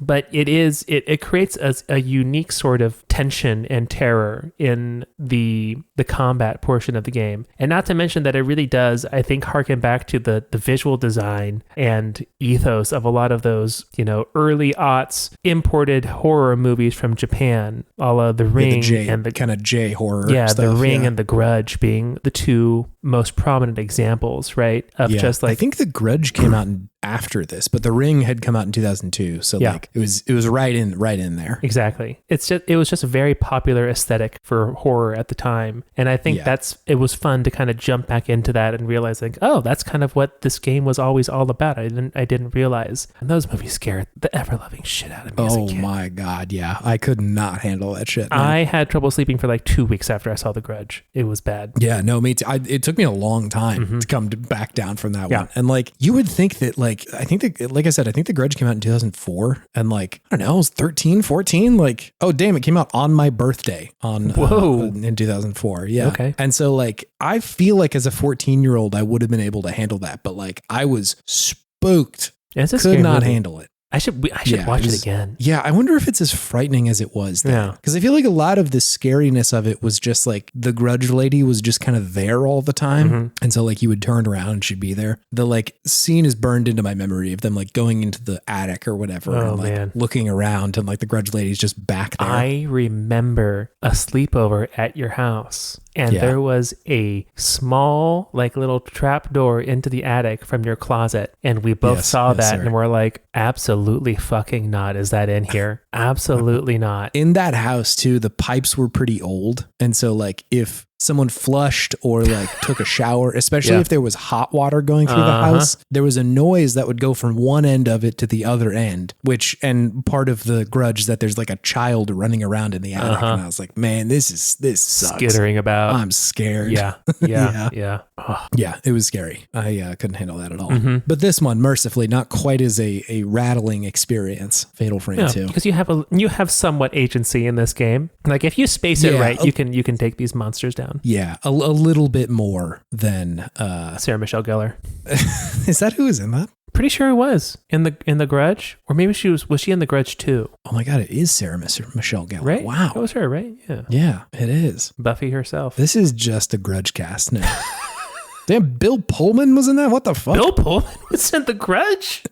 But it creates a unique sort of tension and terror in the combat portion of the game. And not to mention that it really does, I think, harken back to the visual design and ethos of a lot of those, early aughts imported horror movies from Japan, a la The Ring and the kind of J horror. Yeah, stuff, The Ring and The Grudge being the two most prominent examples, right? Of just like, I think The Grudge came out after this, but The Ring had come out in 2002, so like it was right in there. Exactly. It was just a very popular aesthetic for horror at the time, and I think it was fun to kind of jump back into that and realize like, oh, that's kind of what this game was always all about. I didn't realize, and those movies scared the ever loving shit out of me. Oh my god, yeah, I could not handle that shit, man. I had trouble sleeping for like 2 weeks after I saw The Grudge. It was bad. Yeah, no, me too. It took me a long time to come back down from that one, and like you would think that like I think The Grudge came out in 2004, and like I don't know, I was 13, 14. Like, oh damn, it came out on my birthday in 2004. Yeah, okay. And so like I feel like as a 14-year-old, I would have been able to handle that, but like I was spooked. Could not handle it. I should watch it again. Yeah, I wonder if it's as frightening as it was then. Yeah. Because I feel like a lot of the scariness of it was just like the Grudge lady was just kind of there all the time. Mm-hmm. And so like you would turn around and she'd be there. The like scene is burned into my memory of them like going into the attic or whatever and like looking around and like the Grudge lady's just back there. I remember a sleepover at your house. And there was a small, like little trap door into the attic from your closet. And we both saw that and we're like, absolutely fucking not. Is that in here? Absolutely not. In that house too, the pipes were pretty old. And so like if someone flushed or like took a shower, especially if there was hot water going through the house, there was a noise that would go from one end of it to the other end, and part of the Grudge is that there's like a child running around in the attic. And I was like, man, this sucks. Skittering about. I'm scared. Yeah. Oh. Yeah, it was scary. I couldn't handle that at all. Mm-hmm. But this one, mercifully, not quite as a rattling experience. Fatal Frame 2. Because you have somewhat agency in this game. Like if you space it right, you can take these monsters down. Yeah, a little bit more than Sarah Michelle Gellar. Is that who is in that? Pretty sure it was in the Grudge, or maybe was she in the Grudge too? Oh my god, it is Sarah Michelle Gellar. Right? Wow, it was her, right? Yeah, it is Buffy herself. This is just a Grudge cast now. Damn, Bill Pullman was in that? What the fuck? Bill Pullman was in the Grudge?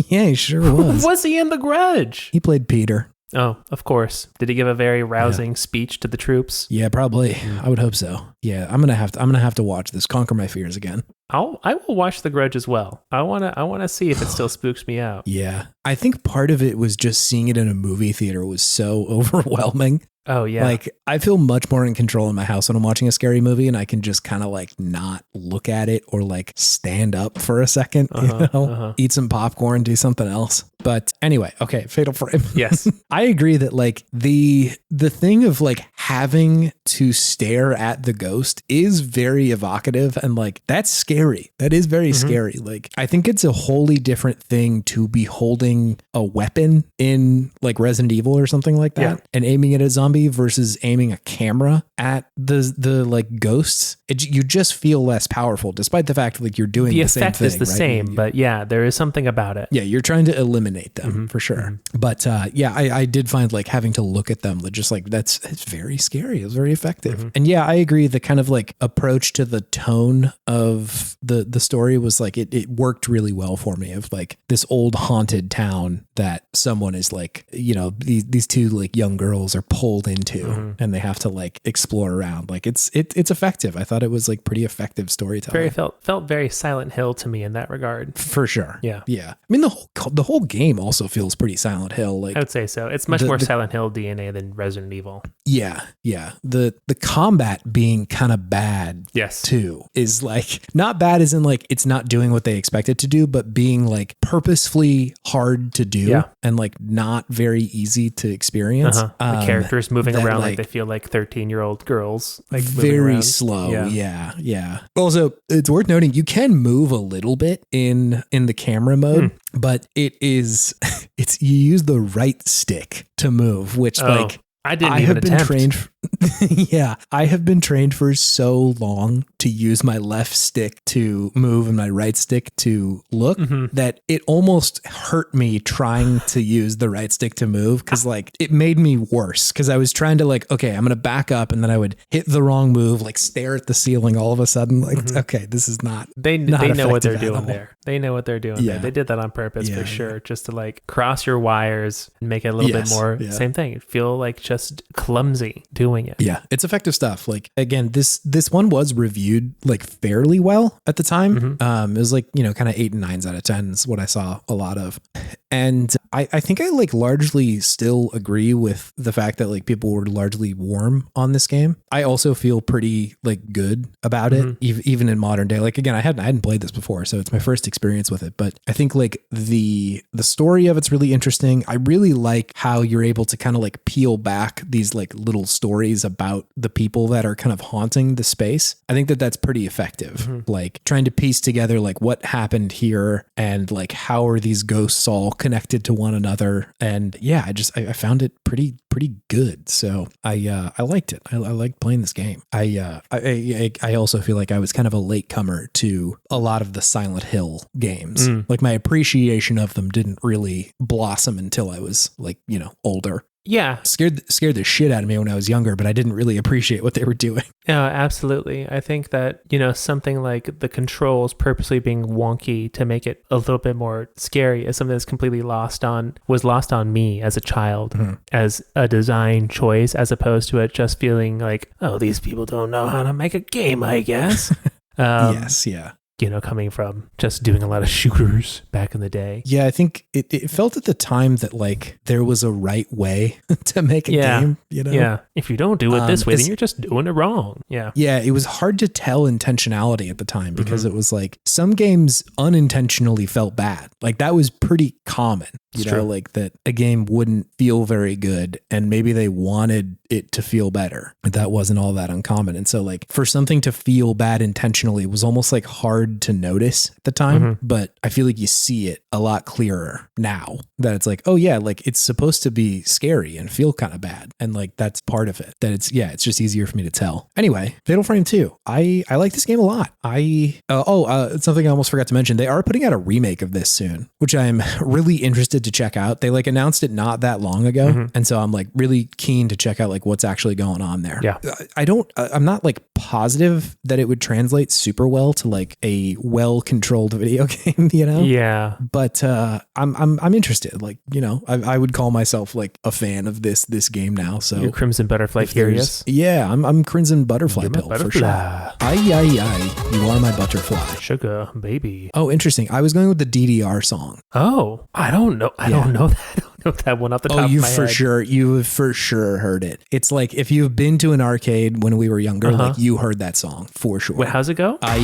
Yeah, he sure was. Who was he in the Grudge? He played Peter. Oh, of course. Did he give a very rousing speech to the troops? Yeah, probably. I would hope so. Yeah, I'm gonna have to watch this. Conquer my fears again. I will watch The Grudge as well. I wanna see if it still spooks me out. Yeah, I think part of it was just seeing it in a movie theater was so overwhelming. Oh yeah. Like I feel much more in control in my house when I'm watching a scary movie, and I can just kind of like not look at it or like stand up for a second, eat some popcorn, do something else. But anyway, okay, Fatal Frame. Yes. I agree that like the thing of like having to stare at the ghost is very evocative, and like that's scary. That is very scary. Like I think it's a wholly different thing to be holding a weapon in like Resident Evil or something like that and aiming at a zombie versus aiming a camera at the like ghosts. You just feel less powerful, despite the fact that like you're doing the same thing. The effect is the same, but yeah, there is something about it. Yeah, you're trying to eliminate them for sure. But I did find like having to look at them, just like it's very scary. It was very effective. And yeah, I agree. The kind of like approach to the tone of the story was like it worked really well for me. Of like this old haunted town that someone is like, these two like young girls are pulled into and they have to like explore around. Like it's effective. I thought it was like pretty effective storytelling. Felt very Silent Hill to me in that regard. For sure. Yeah. I mean the whole game also feels pretty Silent Hill. Like I would say so. It's much more Silent Hill DNA than Resident Evil. Yeah. The combat being kind of bad. Yes. Too is like not bad as in like it's not doing what they expect it to do, but being like purposefully hard to do and like not very easy to experience. The characters moving around like they feel like 13-year-old girls, like very slow. Yeah. Also, it's worth noting you can move a little bit in the camera mode, but it's you use the right stick to move, which like I didn't even attempt. Yeah, I have been trained for so long to use my left stick to move and my right stick to look that it almost hurt me trying to use the right stick to move, because like it made me worse, because I was trying to like, okay, I'm gonna back up, and then I would hit the wrong move, like stare at the ceiling all of a sudden, like okay, this is not they know what they're doing there. They know what they're doing Yeah. there. They did that on purpose for sure, just to like cross your wires and make it a little bit more same thing. Feel like just clumsy doing it. Yeah, it's effective stuff. Like again, this one was reviewed like fairly well at the time. It was like, you know, kind of 8 and 9s out of 10 is what I saw a lot of. And I think I like largely still agree with the fact that like people were largely warm on this game. I also feel pretty like good about it, even in modern day. Like again, I hadn't played this before, so it's my first experience with it. But I think like the story of it's really interesting. I really like how you're able to kind of like peel back these like little stories about the people that are kind of haunting the space. I think that that's pretty effective. Like trying to piece together like what happened here and like how are these ghosts all connected to one another. And yeah, I found it pretty good. So I liked it. I liked playing this game. I also feel like I was kind of a latecomer to a lot of the Silent Hill games. Like my appreciation of them didn't really blossom until I was like, you know, older. Yeah. Scared the shit out of me when I was younger, but I didn't really appreciate what they were doing. Yeah, absolutely. I think that, you know, something like the controls purposely being wonky to make it a little bit more scary is something that's completely lost on me as a child, as a design choice, as opposed to it just feeling like, oh, these people don't know how to make a game, I guess. Yes, yeah. You know, coming from just doing a lot of shooters back in the day. Yeah, I think it felt at the time that like there was a right way to make a game, you know? Yeah. If you don't do it this way, then you're just doing it wrong. Yeah. Yeah, it was hard to tell intentionality at the time because it was like some games unintentionally felt bad. Like that was pretty common. You know, like that a game wouldn't feel very good and maybe they wanted it to feel better, but that wasn't all that uncommon. And so like for something to feel bad intentionally was almost like hard to notice at the time, but I feel like you see it a lot clearer now that it's like, oh yeah, like it's supposed to be scary and feel kind of bad. And like that's part of it, that it's just easier for me to tell. Anyway, Fatal Frame 2. I like this game a lot. It's something I almost forgot to mention. They are putting out a remake of this soon, which I'm really interested to check out. They like announced it not that long ago. And so I'm like really keen to check out like what's actually going on there. Yeah. I'm not like positive that it would translate super well to like a well-controlled video game, you know? Yeah. But I'm interested. Like, you know, I would call myself like a fan of this game now. So you're Crimson Butterfly curious? Yeah, I'm Crimson Butterfly Pill for sure. Ay, you are my butterfly. Sugar baby. Oh, interesting. I was going with the DDR song. Oh, I don't know. I don't know that. I don't know that one off the top of my head. You've for sure heard it. It's like if you've been to an arcade when we were younger, like you heard that song for sure. Wait, how's it go? Ay,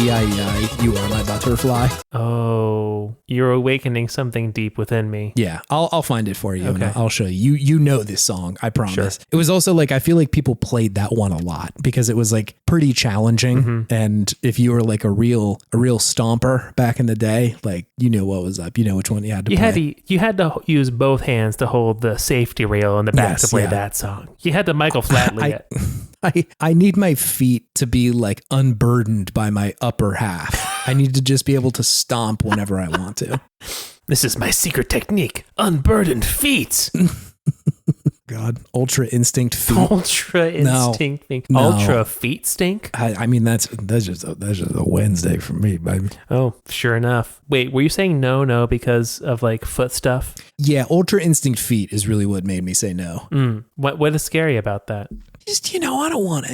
you are my butterfly. Oh, you're awakening something deep within me. Yeah, I'll find it for you and I'll show you. You know this song, I promise. Sure. It was also like, I feel like people played that one a lot because it was like pretty challenging. And if you were like a real stomper back in the day, like you knew what was up. You know which one you had to play. You had to use both hands to hold the safety rail in the back to play that song. You had to Michael Flatley it. I need my feet to be like unburdened by my upper half. I need to just be able to stomp whenever I want to. This is my secret technique. Unburdened feet. God, Ultra Instinct feet. Ultra Instinct thing. No. Ultra feet stink? I mean, that's just a Wednesday for me, baby. Oh, sure enough. Wait, were you saying no because of like foot stuff? Yeah, Ultra Instinct feet is really what made me say no. What is scary about that? Just, I don't want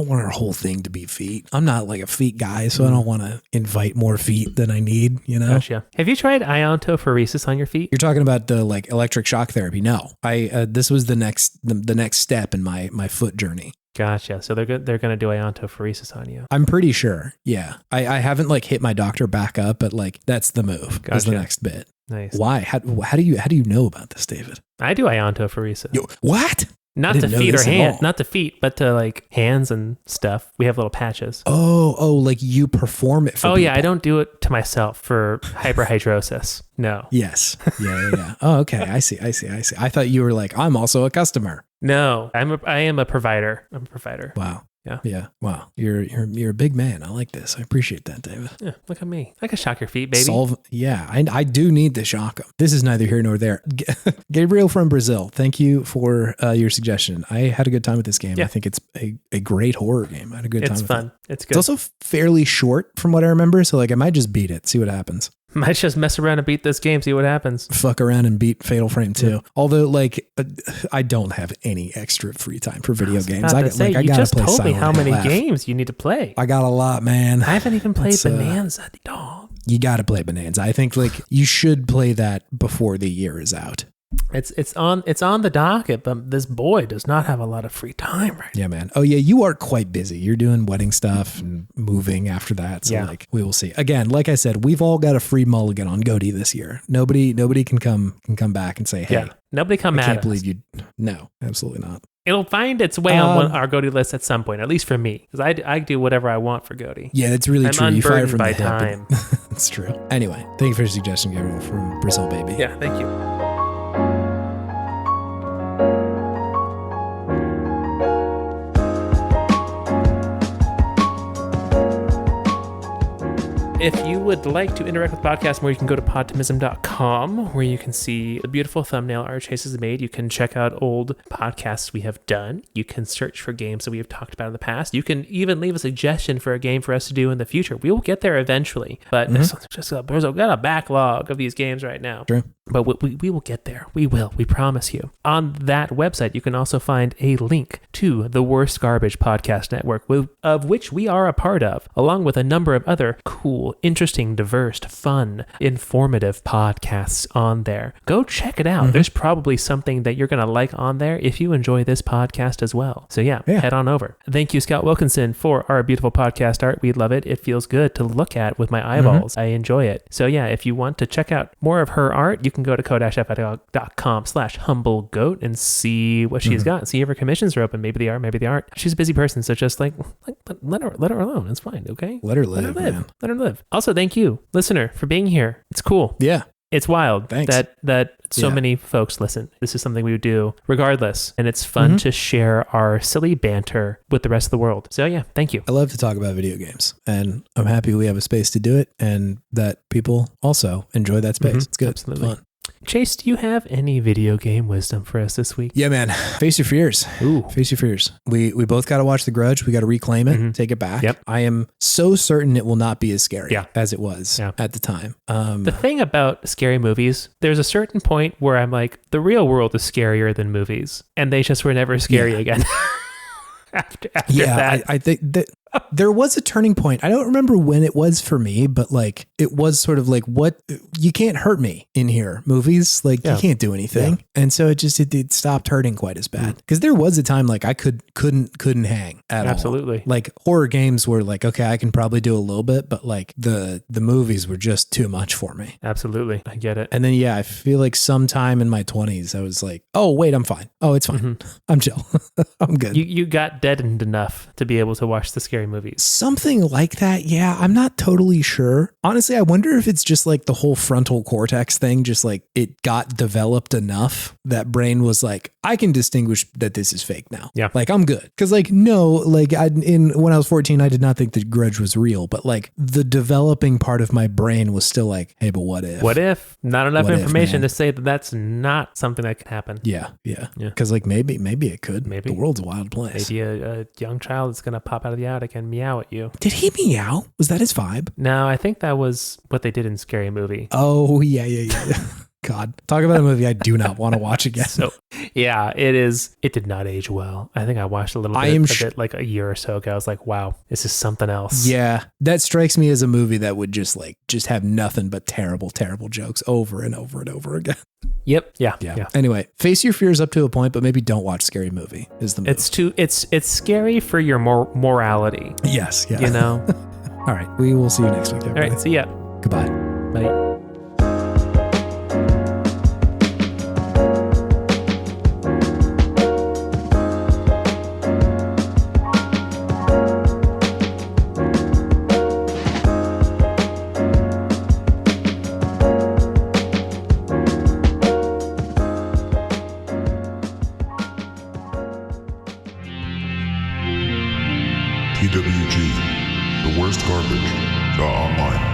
our whole thing to be feet. I'm not like a feet guy, so I don't want to invite more feet than I need, Gotcha. Have you tried iontophoresis on your feet? You're talking about the like electric shock therapy? No. This was the next step in my foot journey. Gotcha. So they're going to do iontophoresis on you. I'm pretty sure. Yeah. I haven't like hit my doctor back up, but like that's the move. Gotcha. That's the next bit. Nice. Why? How do you know about this, David? I do iontophoresis. What? Not to feet or hands, not to feet, but to like hands and stuff. We have little patches. Oh, like you perform it for people. Yeah, I don't do it to myself for hyperhidrosis. No. Yes. Yeah. Oh, okay. I see. I thought you were like, I'm also a customer. No, I am a provider. I'm a provider. Wow. Yeah. Wow. You're a big man. I like this. I appreciate that, David. Yeah. Look at me. I can shock your feet, baby. I do need to shock them. This is neither here nor there. Gabriel from Brazil. Thank you for your suggestion. I had a good time with this game. Yeah. I think it's a great horror game. I had a good time. It's fun. It's good. It's also fairly short from what I remember. So like I might just beat it. See what happens. Might just mess around and beat this game, see what happens. Fuck around and beat Fatal Frame 2. Yeah. Although, like, I don't have any extra free time for video games. I just told me how many games you need to play. I got a lot, man. I haven't even played Bonanza, dog. You got to play Bonanza. I think, like, you should play that before the year is out. It's on the docket, but this boy does not have a lot of free time right now. Yeah, man. Oh, yeah, you are quite busy. You're doing wedding stuff and moving after that. So, like, we will see. Again, like I said, we've all got a free mulligan on GOTY this year. Nobody can come back and say, hey. Yeah. Nobody come mad at us. I can't believe you. No, absolutely not. It'll find its way on our GOTY list at some point, at least for me, because I do whatever I want for GOTY. Yeah, it's really true. You fire from by the time. It's true. Anyway, thank you for your suggestion, Gabriel from Brazil, baby. Yeah, thank you. If you would like to interact with the podcast more, you can go to podtimism.com, where you can see the beautiful thumbnail our Chase has made. You can check out old podcasts we have done. You can search for games that we have talked about in the past. You can even leave a suggestion for a game for us to do in the future. We will get there eventually, but there's got a backlog of these games right now. True. But we will get there. We will. We promise you. On that website, you can also find a link to the Worst Garbage Podcast Network, of which we are a part of, along with a number of other cool, interesting, diverse, fun, informative podcasts on there. Go check it out. Mm-hmm. There's probably something that you're going to like on there if you enjoy this podcast as well. So yeah, head on over. Thank you, Scott Wilkinson, for our beautiful podcast art. We love it. It feels good to look at with my eyeballs. I enjoy it. So yeah, if you want to check out more of her art, you can go to co-fi.com/humblegoat and see what she's got. See if her commissions are open. Maybe they are, maybe they aren't. She's a busy person, so just let her alone. It's fine, okay? Let her live, man. Let her live. Also, thank you, listener, for being here. It's cool. Yeah. It's wild. Thanks. that so many folks listen. This is something we would do regardless, and it's fun to share our silly banter with the rest of the world. So yeah, thank you. I love to talk about video games, and I'm happy we have a space to do it, and that people also enjoy that space. It's good. Absolutely. It's fun. Chase, do you have any video game wisdom for us this week? Yeah, man. Face your fears. Ooh. Face your fears. We both got to watch The Grudge. We got to reclaim it, take it back. Yep. I am so certain it will not be as scary as it was at the time. The thing about scary movies, there's a certain point where I'm like, the real world is scarier than movies, and they just were never scary again. after that. I think that there was a turning point. I don't remember when it was for me, but like it was sort of like, what, you can't hurt me in here. Movies, like you can't do anything. Yeah. And so it stopped hurting quite as bad. Because there was a time like I couldn't hang at all. Absolutely. Like horror games were like, okay, I can probably do a little bit, but like the movies were just too much for me. Absolutely. I get it. And then I feel like sometime in my 20s, I was like, oh wait, I'm fine. Oh, it's fine. I'm chill. I'm good. You got deadened enough to be able to watch the scary movies. Something like that. Yeah, I'm not totally sure. Honestly, I wonder if it's just like the whole frontal cortex thing, just like it got developed enough that brain was like, I can distinguish that this is fake now. Yeah. Like I'm good. Cause like, no, like when I was 14, I did not think the Grudge was real, but like the developing part of my brain was still like, hey, but what if? What if? Not enough information to say that that's not something that can happen. Yeah. Cause like maybe it could. Maybe. The world's a wild place. Maybe a young child is going to pop out of the attic and meow at you. Did he meow? Was that his vibe? No, I think that was what they did in Scary Movie. Oh, yeah. God, talk about a movie I do not want to watch again. So, yeah, it did not age well. I think I watched a little bit like a year or so ago. I was like, wow, this is something else. Yeah, that strikes me as a movie that would just have nothing but terrible, terrible jokes over and over and over again. Yep. Yeah. Anyway, face your fears up to a point, but maybe don't watch Scary Movie is the move. It's scary for your morality. Yes. Yeah. You know? All right. We will see you next week, everybody. All right. See ya. Goodbye. Bye. TWG, the worst garbage, online.